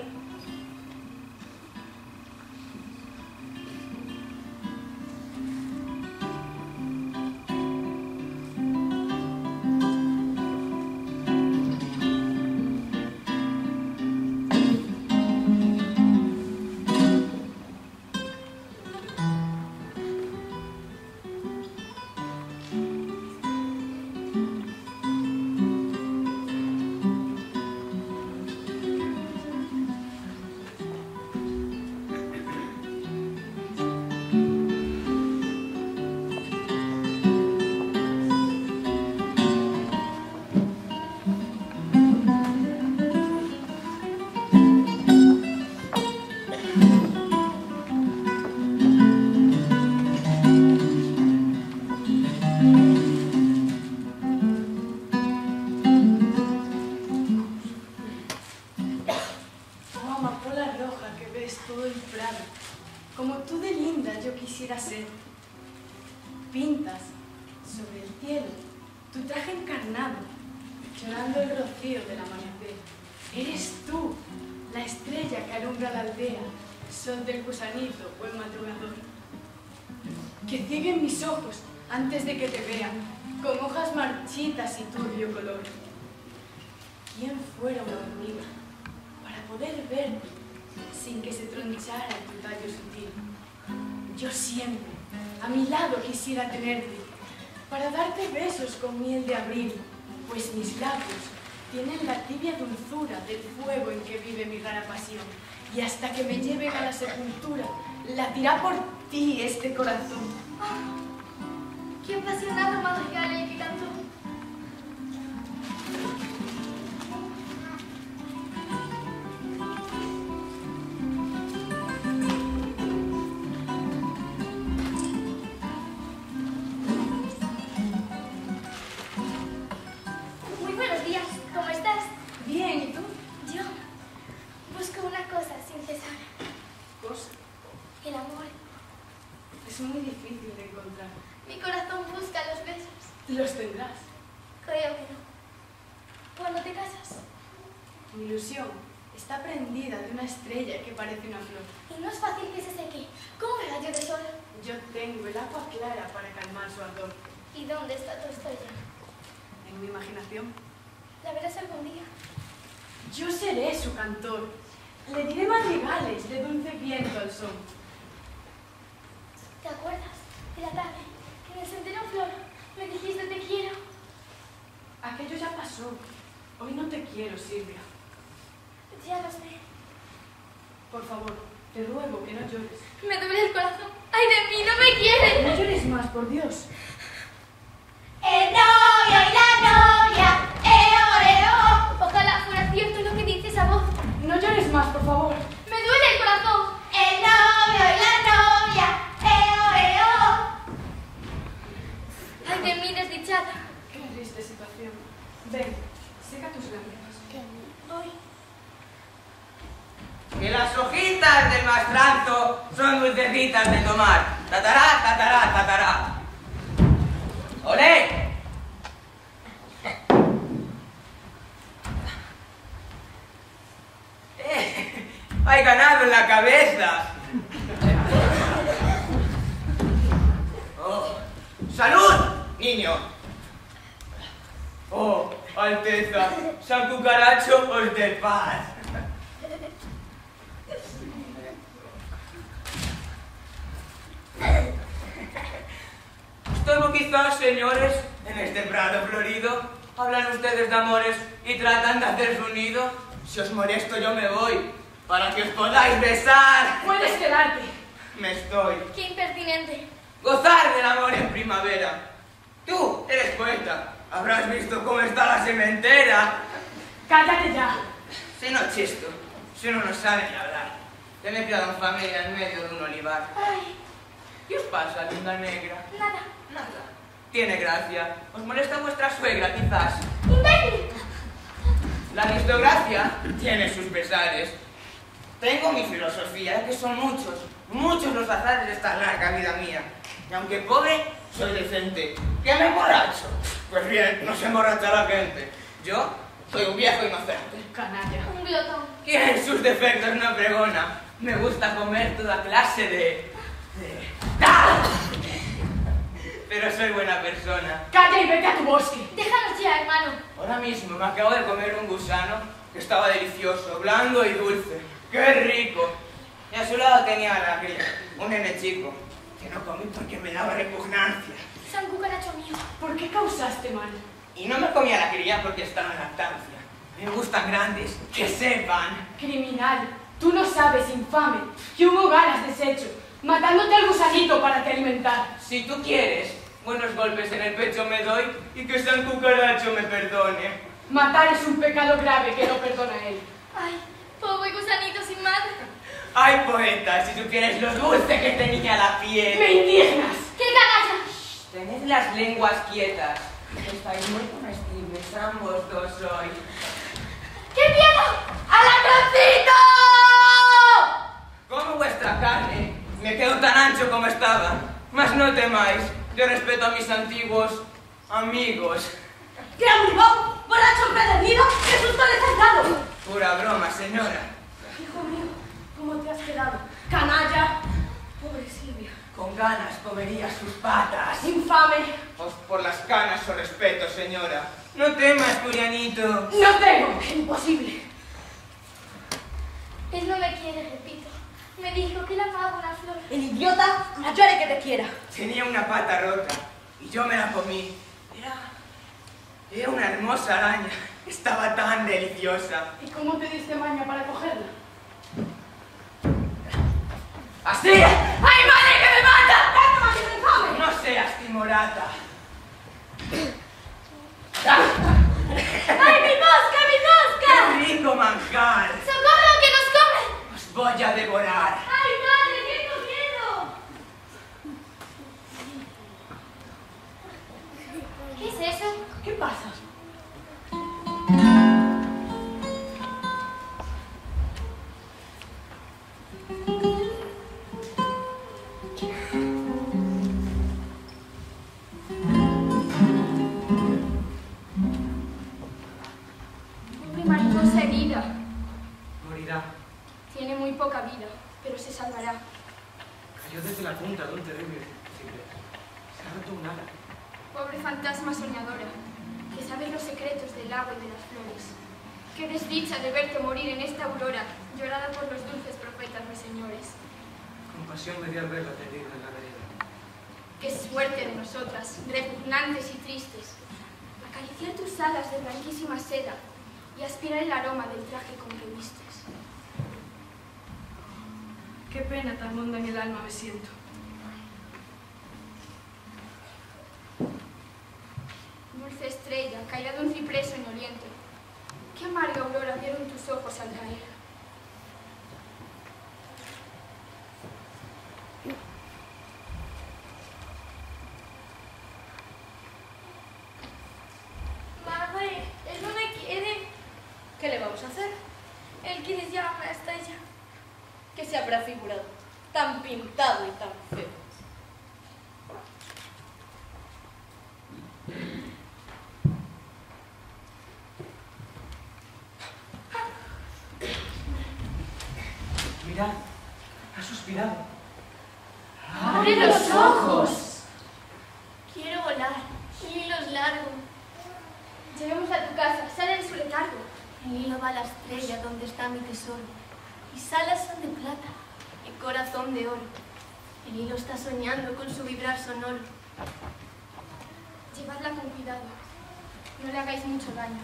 Como tú de linda yo quisiera ser. Pintas sobre el cielo tu traje encarnado, llorando el rocío del amanecer. Eres tú, la estrella que alumbra la aldea, sol del gusanito, buen madrugador. Que cieguen mis ojos antes de que te vean, con hojas marchitas y turbio color. ¿Quién fuera una hormiga para poder verte sin que se tronchara tu tallo sutil? Yo siempre a mi lado quisiera tenerte para darte besos con miel de abril, pues mis labios tienen la tibia dulzura del fuego en que vive mi rara pasión, y hasta que me lleven a la sepultura latirá por ti este corazón. ¡Qué apasionado madrigal el que cantó! Muy buenos días, ¿cómo estás? Bien, ¿y tú? Yo busco una cosa sin cesar. Cosa. El amor. Es muy difícil de encontrar. Mi corazón busca los besos. Los tendrás. Creo que no. ¿Cuándo te casas? Mi ilusión está prendida de una estrella que parece una flor. Y no es fácil que se seque. ¿Cómo el rayo de sol? Yo tengo el agua clara para calmar su ardor. ¿Y dónde está tu estrella? En mi imaginación. ¿La verás algún día? Yo seré su cantor. Le diré madrigales de dulce viento al son. ¿Te acuerdas de la tarde que en el sendero flor me dijiste te quiero? Aquello ya pasó. Hoy no te quiero, Silvia. Ya lo sé. Por favor, te ruego que no llores. Me duele el corazón. ¡Ay, de mí! ¡No me quieren! No llores más, por Dios. El novio y la novia, Ojalá fuera cierto lo que dice esa voz. No llores más, por favor. ¡Me duele el corazón! el novio y la novia, ¡Ay, de mí, desdichada! Qué triste situación. Ven, seca tus lágrimas. Hoy. Que las hojitas del mastranzo son dulcecitas de tomar. Tatará, tatará, tatará. ¡Olé! ¡Hay ganado en la cabeza! Oh. ¡Salud, niño! ¡Oh, Alteza! ¡San Cucaracho os de paz! Estoy quizás, señores, en este prado florido. Hablan ustedes de amores y tratan de hacer su nido. Si os molesto yo me voy, para que os podáis besar. Puedes quedarte. Me estoy. ¡Qué impertinente! Gozar del amor en primavera. Tú eres poeta. Habrás visto cómo está la sementera. Cállate ya. Si no chisto, si uno no sabe ni hablar. Te me he criado en familia en medio de un olivar. Ay, ¿Qué os pasa, linda negra? nada. Nada. Tiene gracia. ¿Os molesta vuestra suegra, quizás? ¡Imbécil! La aristocracia tiene sus pesares. Tengo mi filosofía, que son muchos los azares de esta larga vida mía. Y aunque pobre, soy decente. ¿Qué me emborracho? Pues bien, no se emborracha la gente. Yo soy un viejo inocente. Canalla. Un glotón. ¿Quién sus defectos no pregona? Me gusta comer toda clase de... ¡Ah! Pero soy buena persona. Calla y vete a tu bosque. Déjanos ya, hermano. Ahora mismo me acabo de comer un gusano que estaba delicioso, blando y dulce. ¡Qué rico! Y a su lado tenía a la cría, un nene chico, que no comí porque me daba repugnancia. San Cucaracho mío. ¿Por qué causaste mal? Y no me comía la cría porque estaba en lactancia. Me gustan grandes, que sepan. Criminal. Tú no sabes, infame, que un hogar has deshecho, matándote al gusanito para te alimentar. Si tú quieres, buenos golpes en el pecho me doy y que San Cucaracho me perdone. Matar es un pecado grave que no perdona él. Ay, pobre gusanito sin madre. Ay, poeta, si supieras lo dulce que tenía la piel. ¡Me indignas! ¡Qué canalla! Tened las lenguas quietas. Estáis muy comestibles, ambos dos hoy. ¡Qué miedo! ¡Alacrancito! Como vuestra carne, me quedo tan ancho como estaba. Mas no temáis, yo respeto a mis antiguos amigos. ¡Gran bribón! ¡Borracho empedernido! ¡Qué susto les has dado! Pura broma, señora. Hijo mío, ¿cómo te has quedado? ¡Canalla! Pobre Silvia. Con ganas comería sus patas. ¡Infame! Os por las canas os respeto, señora. No temas, Curianito. ¡No tengo! ¡Imposible! Él no me quiere, repito. Me dijo que le amaba una flor. El idiota mayor que te quiera. Tenía una pata rota y yo me la comí. Era una hermosa araña. Estaba tan deliciosa. ¿Y cómo te diste maña para cogerla? ¡Así! ¡Ay, madre, que me mata! ¡Tanto más que me infame! No seas timorata. ¡Ay, mi mosca, mi mosca! ¡Qué rico manjar! ¡Socorro, que nos comen! Os voy a devorar. ¡Ay, madre, tengo miedo! ¿Qué es eso? ¿Qué pasa? Pobre mariposa herida. Morirá. Tiene muy poca vida, pero se salvará. Cayó desde la punta de un terrible ciprés. Se ha roto un ala. Pobre fantasma soñadora, que sabes los secretos del agua y de las flores. Qué desdicha de verte morir en esta aurora, llorada por los dulces profetas ruiseñores. Compasión me dio al verla tendida en la vereda. Qué suerte de nosotras, repugnantes y tristes. Acariciar tus alas de blanquísima seda y aspirar el aroma del traje con que vistes. Qué pena tan honda en el alma me siento. Dulce estrella, caída de un ciprés soñoliento. Qué amarga aurora vieron tus ojos al caer. Madre, él no me quiere. ¿Qué le vamos a hacer? Él quiere llevarme hasta ella. ¿Qué se habrá figurado? Tan pintado y tan feo. Mirad, ha suspirado. ¡Abre los ojos! Quiero volar. Hilos largos. Llevémosla a tu casa, sale de su letargo. El hilo va a la estrella donde está mi tesoro. Mis alas son de plata, mi corazón de oro. El hilo está soñando con su vibrar sonoro. Llevadla con cuidado. No le hagáis mucho daño.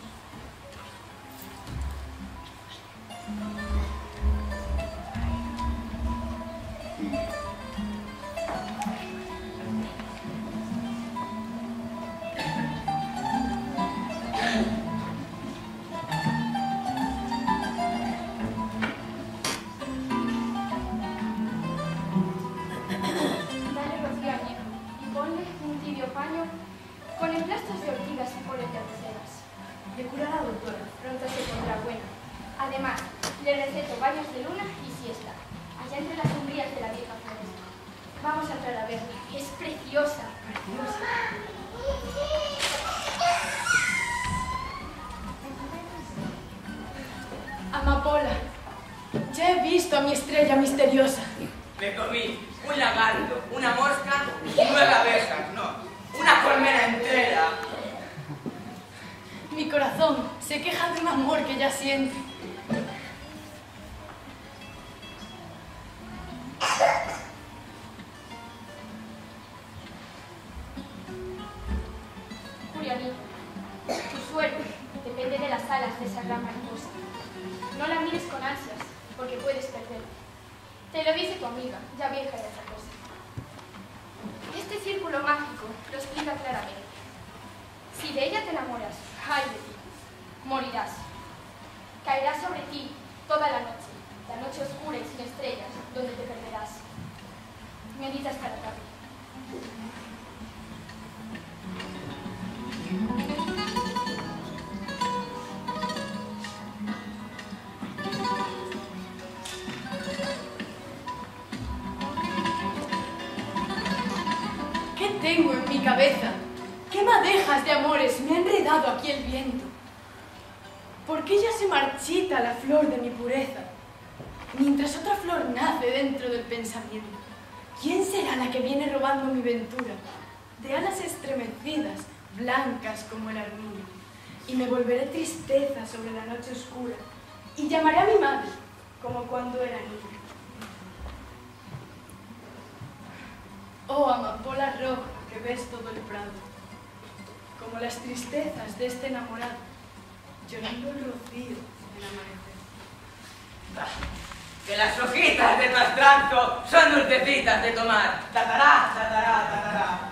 Dale rocío añejo y ponle un tibio paño con emplastos de ortigas y polen de roseras. Le curará, doctora. Pronto se pondrá buena. Además, le receto baños de luna y siesta, allá entre las umbrías de la vieja floresta. Vamos a entrar a verla. Es preciosa. Preciosa. Amapola, ya he visto a mi estrella misteriosa. Me comí un lagarto, una mosca y 9 abejas, no, una colmena entera. Mi corazón se queja de un amor que ya siente. Julianito, tu suerte depende de las alas de esa gran mariposa. No la mires con ansias, porque puedes perder. Te lo dice tu amiga, ya vieja de otra cosa. Este círculo mágico lo explica claramente. Si de ella te enamoras, ay de ti, morirás. Caerá sobre ti toda la noche oscura y sin estrellas, donde te perderás. Medita hasta la tarde. ¿Qué tengo en mi cabeza? ¿Qué madejas de amores me ha enredado aquí el viento? ¿Por qué ya se marchita la flor de mi pureza, mientras otra flor nace dentro del pensamiento? ¿Quién será la que viene robando mi ventura? De alas estremecidas, blancas como el armiño. Y me volveré tristeza sobre la noche oscura. Y llamaré a mi madre, como cuando era niña. Oh, amapola roja que ves todo el prado, como las tristezas de este enamorado, llorando el rocío del amanecer. Bah, que las hojitas de tu astranzo son dulcecitas de tomar. Tatará, tatará, tatará.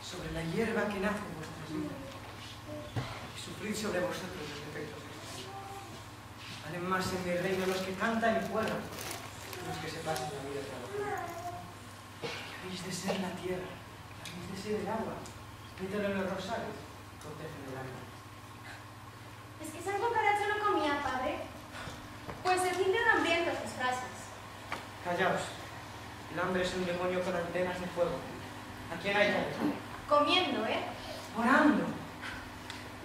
Sobre la hierba que nace en vuestras vidas y sufrid sobre vosotros los defectos de Dios. Valen más en mi reino los que cantan y juegan que los que se pasan la vida trabajando. Habéis de ser la tierra, habéis de ser el agua, escríbelo en los rosarios, protegen el alma. ¿Es que San Cucaracho no comía, padre? Pues se sienten hambrientos sus frases. Callaos, el hambre es un demonio con antenas de fuego. ¿A quién hay que dejar? Comiendo, ¿eh? Orando.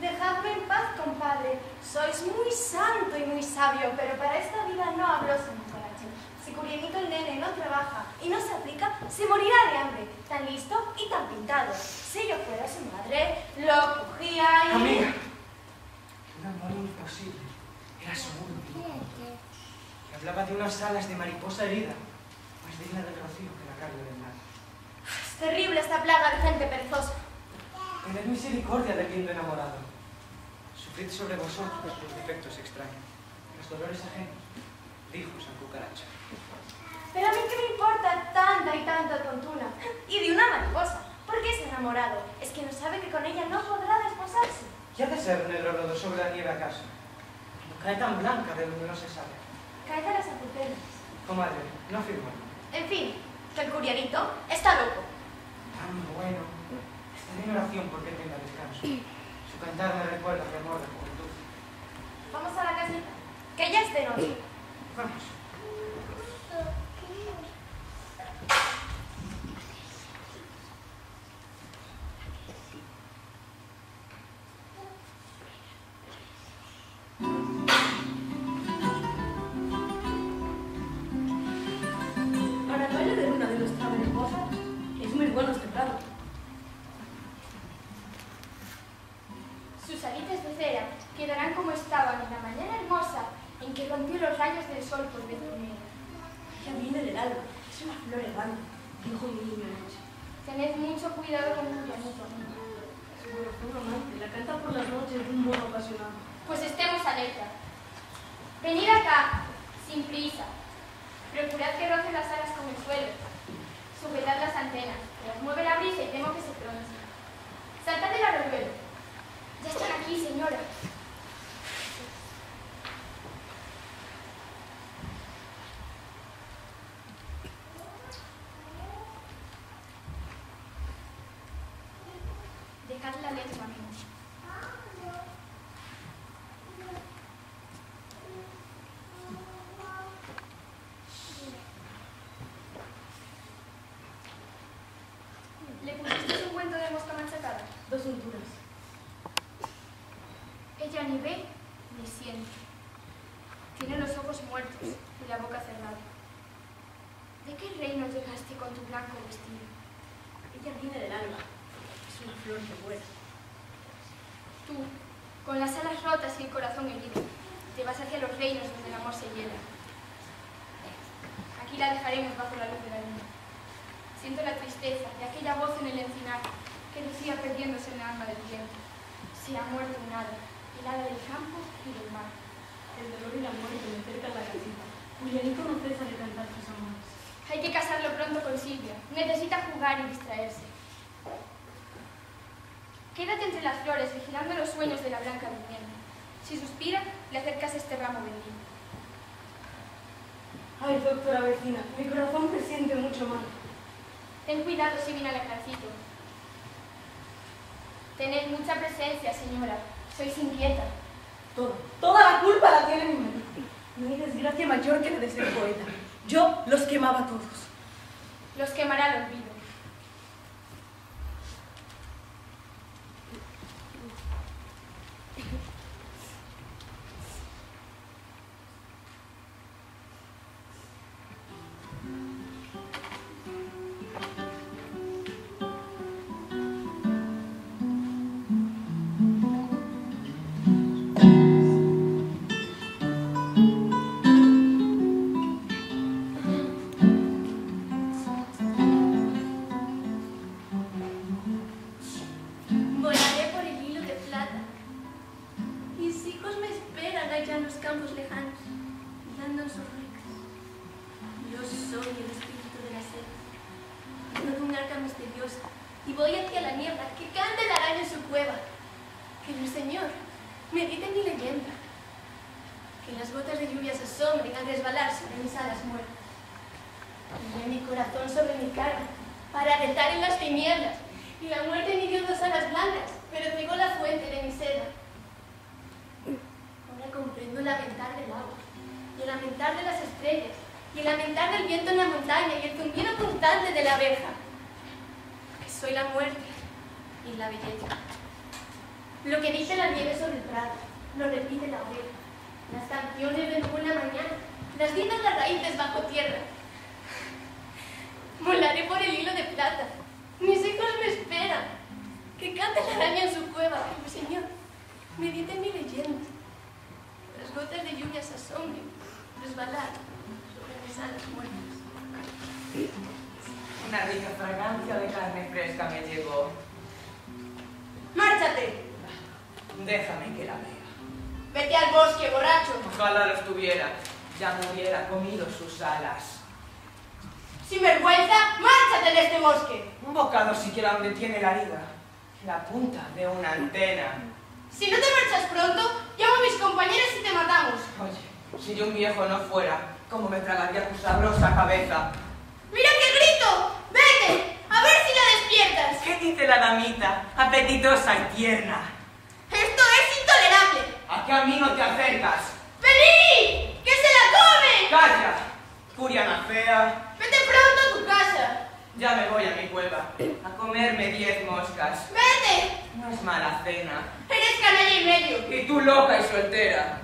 Dejadme en paz, compadre. Sois muy santo y muy sabio, pero para esta vida no habló San Cucaracho. Si Curienito el nene no trabaja y no se aplica, se morirá de hambre. Tan listo y tan pintado. Si yo fuera su madre, lo cogía y... Amiga, un amor imposible. Era su mundo. Que hablaba de unas alas de mariposa herida, más digna del rocío que la carne del mar. Es terrible esta plaga de gente perezosa. Tened misericordia del lindo enamorado. Sufrid sobre vosotros los defectos extraños, los dolores ajenos, dijo San Cucaracho. Pero a mí qué me importa tanta y tanta tontuna. Y de una mariposa. ¿Por qué es enamorado? ¿Es que no sabe que con ella no podrá desposarse? ¿Qué ha de ser negro lodo sobre la nieve acaso? No cae tan blanca de donde no se sabe. Cae de las azucenas. Comadre, no afirmo. En fin, que el Curianito está loco. Tan bueno. Estaré en oración porque tenga descanso. Su cantar me recuerda mi amor de juventud. Vamos a la casita, que ya es de noche. Vamos. Para el baile de luna de nuestra mariposa es muy bueno este prado. Sus alitas de cera quedarán como estaban en la mañana hermosa en que rompió los rayos del sol por vez primera. Ya viene del alba, es una flor errante, dijo mi niño anoche. Tened mucho cuidado con Curianito. Su corazón amante la canta por las noches de un modo apasionado. Pues estemos alerta. Venid acá, sin prisa. Procurad que roce las alas con el suelo. Sujetad las antenas, que las mueve la brisa y temo que se pronuncien. Saltad del arroyuelo. Ya están aquí, señora. Dejad la letra, amigos. dos unturas. Ella ni ve ni siente. Tiene los ojos muertos y la boca cerrada. ¿De qué reino llegaste con tu blanco vestido? Ella viene del alma. Es una flor que vuela. Tú, con las alas rotas y el corazón herido, te vas hacia los reinos donde el amor se hiela. Aquí la dejaremos bajo la luz de la luna. Siento la tristeza de aquella voz en el encinar que decía perdiéndose en el alma del tiempo. Se ha muerto un hada, el hada del campo y del mar. El dolor y la muerte me cercan la casita. Julianito no cesa de cantar sus amores. Hay que casarlo pronto con Silvia. Necesita jugar y distraerse. Quédate entre las flores vigilando los sueños de la blanca vivienda. Si suspira, le acercas este ramo bendito. Ay, doctora vecina, mi corazón presiente mucho mal. Ten cuidado si viene alacrancito. Tened mucha presencia, señora. Sois inquieta. Toda la culpa la tiene mi marido. No hay desgracia mayor que la de ser poeta. Yo los quemaba a todos. Los quemará el olvido. Volaré por el hilo de plata. Mis hijos me esperan allá en los campos lejanos, mirando en sus ricas. Yo soy el espíritu de la selva. Vengo de un arca misteriosa y voy hacia la niebla que canta el araña en su cueva. Que el Señor medite mi leyenda. Que las gotas de lluvia se asombren al resbalar sobre mis alas muertas. Pondré mi corazón sobre mi cara para retar en las tinieblas. Y la muerte me dio dos alas blancas, pero cegó la fuente de mi seda. Ahora comprendo el lamentar del agua, y el lamentar de las estrellas, y el lamentar del viento en la montaña, y el zumbido constante de la abeja. Que soy la muerte y la belleza. Lo que dice la nieve sobre el prado, lo repite la oveja. Las canciones de ninguna mañana, las dicen las raíces bajo tierra. Volaré por el hilo de plata. Mis hijos me esperan. Que cante la araña en su cueva. Que el Señor medite mi leyenda. Las gotas de lluvia se asombren, resbalar sobre mis alas muertas. Una rica fragancia de carne fresca me llegó. ¡Márchate! Déjame que la vea. Vete al bosque, borracho. Ojalá los tuviera. Ya me hubiera comido sus alas. Sin vergüenza, márchate de este bosque. Un bocado siquiera donde tiene la herida. La punta de una antena. Si no te marchas pronto, llamo a mis compañeros y te matamos. Oye, si yo un viejo no fuera, ¿cómo me tragaría tu sabrosa cabeza? ¡Mira qué grito! ¡Vete! ¡A ver si la despiertas! ¿Qué dice la damita? Apetitosa y tierna. ¡Esto es intolerable! ¿A qué a mí no te acercas? ¡Vení! ¡Que se la come! ¡Calla! Furiana fea. ¡Vete pronto a tu casa! Ya me voy a mi cueva, a comerme 10 moscas. ¡Vete! No es mala cena. Eres canalla y medio. Y tú loca y soltera.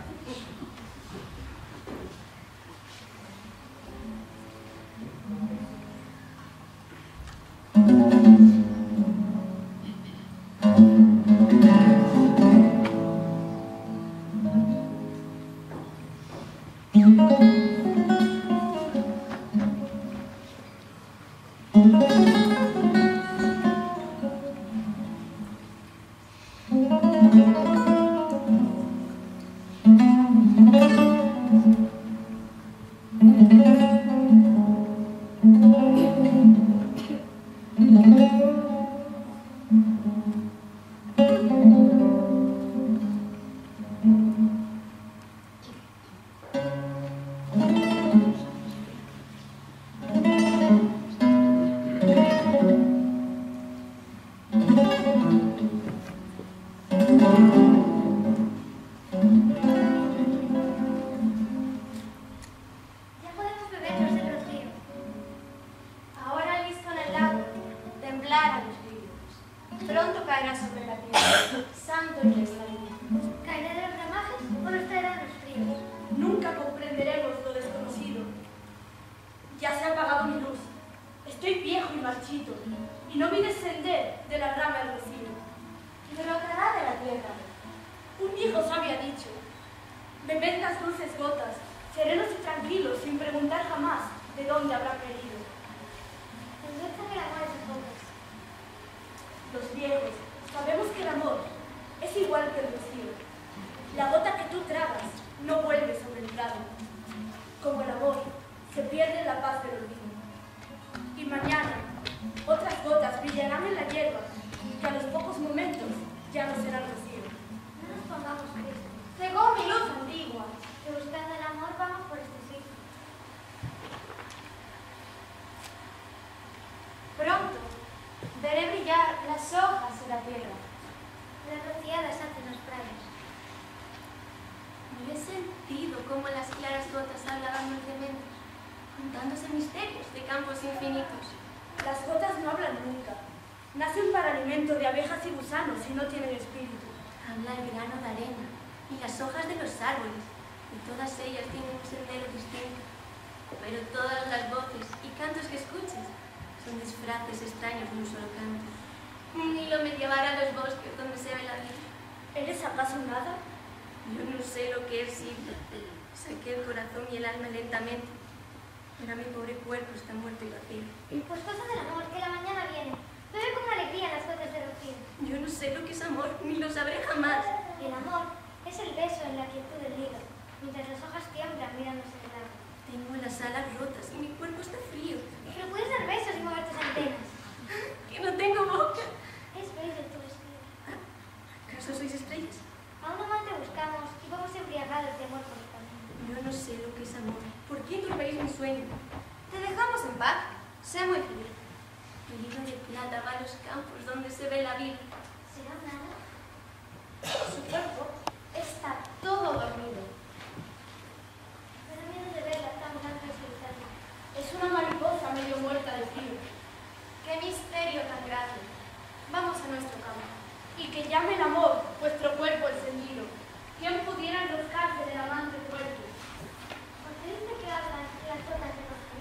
Bebed las dulces gotas, serenos y tranquilos, sin preguntar jamás de dónde habrán venido. Endulzan el amor a sus bocas. Los viejos sabemos que el amor es igual que el rocío. La gota que tú tragas no vuelve sobre el prado. Como el amor, se pierde la paz del olvido. Y mañana, otras gotas brillarán en la hierba, que a los pocos momentos ya no serán rocío. No nos pongamos tristes. Cegó mi luz antigua. Que buscando el amor vamos por este sitio. Pronto veré brillar las hojas de la tierra. Las rociadas hacen los prados. No he sentido cómo las claras gotas hablaban dulcemente, contándose misterios de campos infinitos. Las gotas no hablan nunca. Nacen para alimento de abejas y gusanos y no tienen espíritu. Habla el grano de arena y las hojas de los árboles, y todas ellas tienen un sendero distinto. Pero todas las voces y cantos que escuches son disfraces extraños de un solo canto. Un hilo me llevará a los bosques donde se ve la vida. ¿Eres acaso nada? Yo no sé lo que he sido. Saqué el corazón y el alma lentamente. Ahora mi pobre cuerpo está muerto y vacío. Pues cosa del amor, que la mañana viene. Bebe con alegría las gotas de rocío. Yo no sé lo que es amor, ni lo sabré jamás. El amor es el beso en la quietud del hilo, mientras las hojas tiemblan mirándose el lago. Tengo las alas rotas y mi cuerpo está frío. Pero puedes dar besos y mover tus antenas. Que no tengo boca. Es bello tu vestido. ¿Acaso sois estrellas? A un amante buscamos y vamos embriagados de amor por el camino. Yo no sé lo que es amor. ¿Por qué entorpéis mi sueño? Te dejamos en paz. Sé muy feliz. El hilo de plata va a los campos donde se ve la vida. ¿Será nada? Su cuerpo está todo dormido. Me da miedo de verla tan blanca y solitaria. Es una mariposa medio muerta de frío. ¡Qué misterio tan grande! Vamos a nuestro campo. Y que llame el amor vuestro cuerpo encendido. ¿Quién pudiera enroscarse del amante cuerpo? ¿Por qué dice que hablan las gotas de rocío?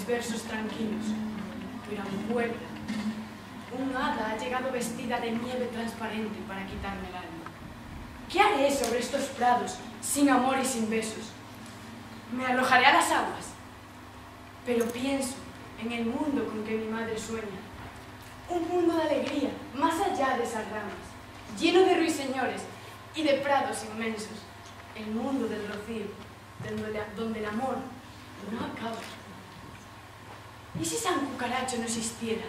versos tranquilos, pero a mi pueblo, un hada ha llegado vestida de nieve transparente para quitarme el alma. ¿Qué haré sobre estos prados, sin amor y sin besos? Me arrojaré a las aguas, pero pienso en el mundo con que mi madre sueña. Un mundo de alegría, más allá de esas ramas, lleno de ruiseñores y de prados inmensos. El mundo del rocío, donde el amor no acaba. ¿Y si San Cucaracho no existiera?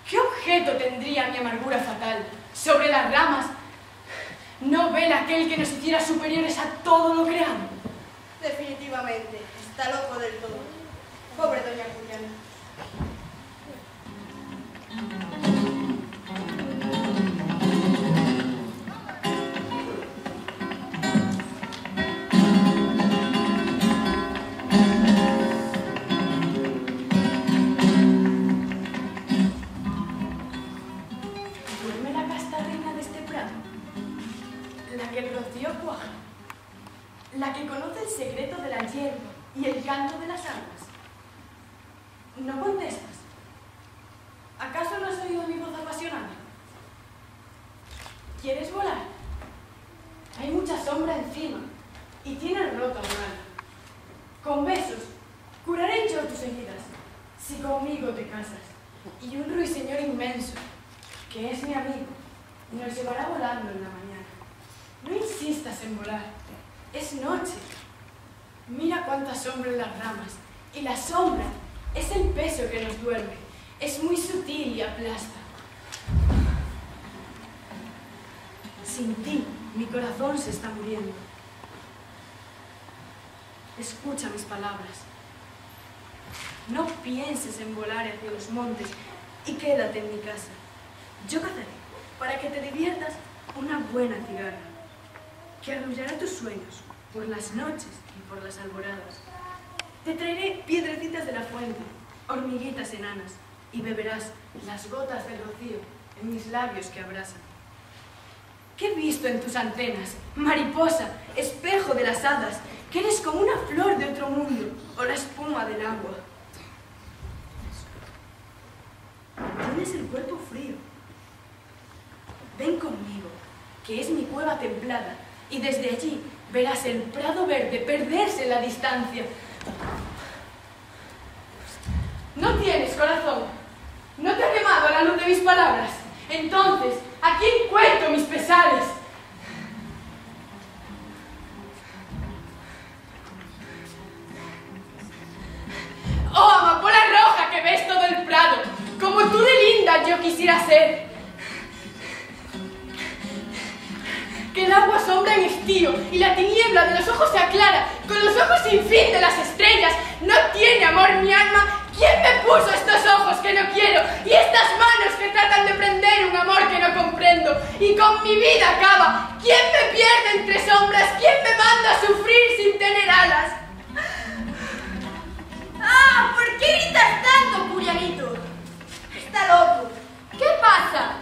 ¿Qué objeto tendría mi amargura fatal? Sobre las ramas, ¿no vela aquel que nos hiciera superiores a todo lo creado? Definitivamente, está loco del todo. Pobre doña Juliana. ¿Duerme la casta reina de este prado? La que el rocío cuaja, la que conoce el secreto de la hierba y el canto de las aguas. ¿No contestas? ¿Acaso no has oído mi voz apasionada? ¿Quieres volar? Hay mucha sombra encima y tienes roto un alma. Con besos curaré yo tus heridas si conmigo te casas. Y un ruiseñor inmenso, que es mi amigo, nos llevará volando en la mañana. No insistas en volar, es noche. Mira cuánta sombra en las ramas, y la sombra es el peso que nos duerme. Es muy sutil y aplasta. Sin ti, mi corazón se está muriendo. Escucha mis palabras. No pienses en volar hacia los montes y quédate en mi casa. Yo cazaré, para que te diviertas, una buena cigarra, que arrullará tus sueños por las noches y por las alboradas. Te traeré piedrecitas de la fuente, hormiguitas enanas, y beberás las gotas del rocío en mis labios que abrasan. ¿Qué he visto en tus antenas, mariposa, espejo de las hadas, que eres como una flor de otro mundo o la espuma del agua? Tienes el cuerpo frío. Ven conmigo, que es mi cueva templada, y desde allí verás el prado verde perderse en la distancia. No tienes corazón. ¿No te ha quemado la luz de mis palabras? Entonces, ¿a quién cuento mis pesares? Oh, amapola roja que ves todo el prado, como tú de linda yo quisiera ser. Que el agua sombra en estío y la tiniebla de los ojos se aclara con los ojos sin fin de las estrellas. No tiene amor mi alma. ¿Quién me puso estos ojos que no quiero y estas manos que tratan de prender un amor que no comprendo? Y con mi vida acaba. ¿Quién me pierde entre sombras? ¿Quién me manda a sufrir sin tener alas? ¡Ah! ¿Por qué gritas tanto, Curianito? Está loco. ¿Qué pasa?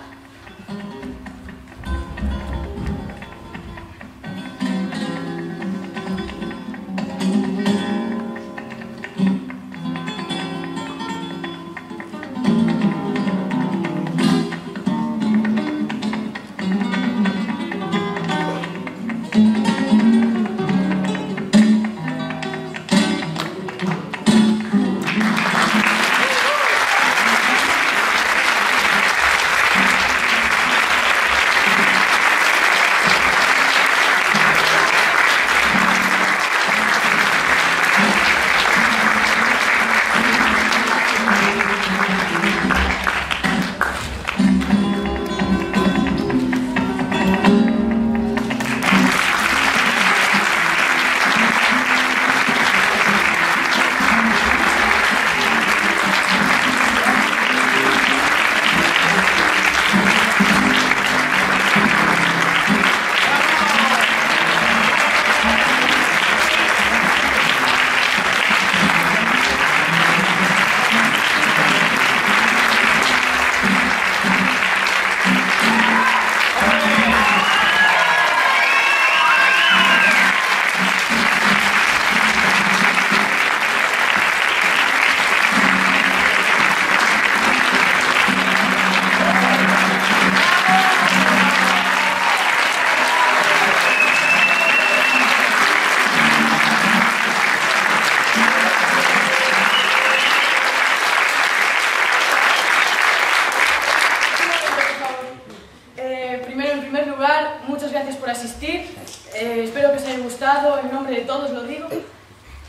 Espero que os haya gustado, en nombre de todos lo digo.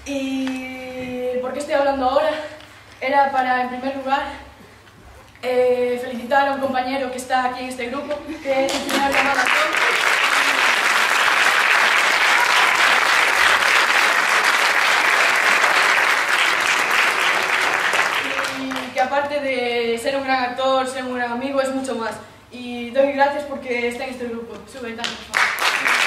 ¿Y por qué estoy hablando ahora? Era para, en primer lugar, felicitar a un compañero que está aquí en este grupo, que es el señor llamado y que aparte de ser un gran actor, ser un gran amigo, es mucho más. Y doy gracias porque está en este grupo. Sube, por favor.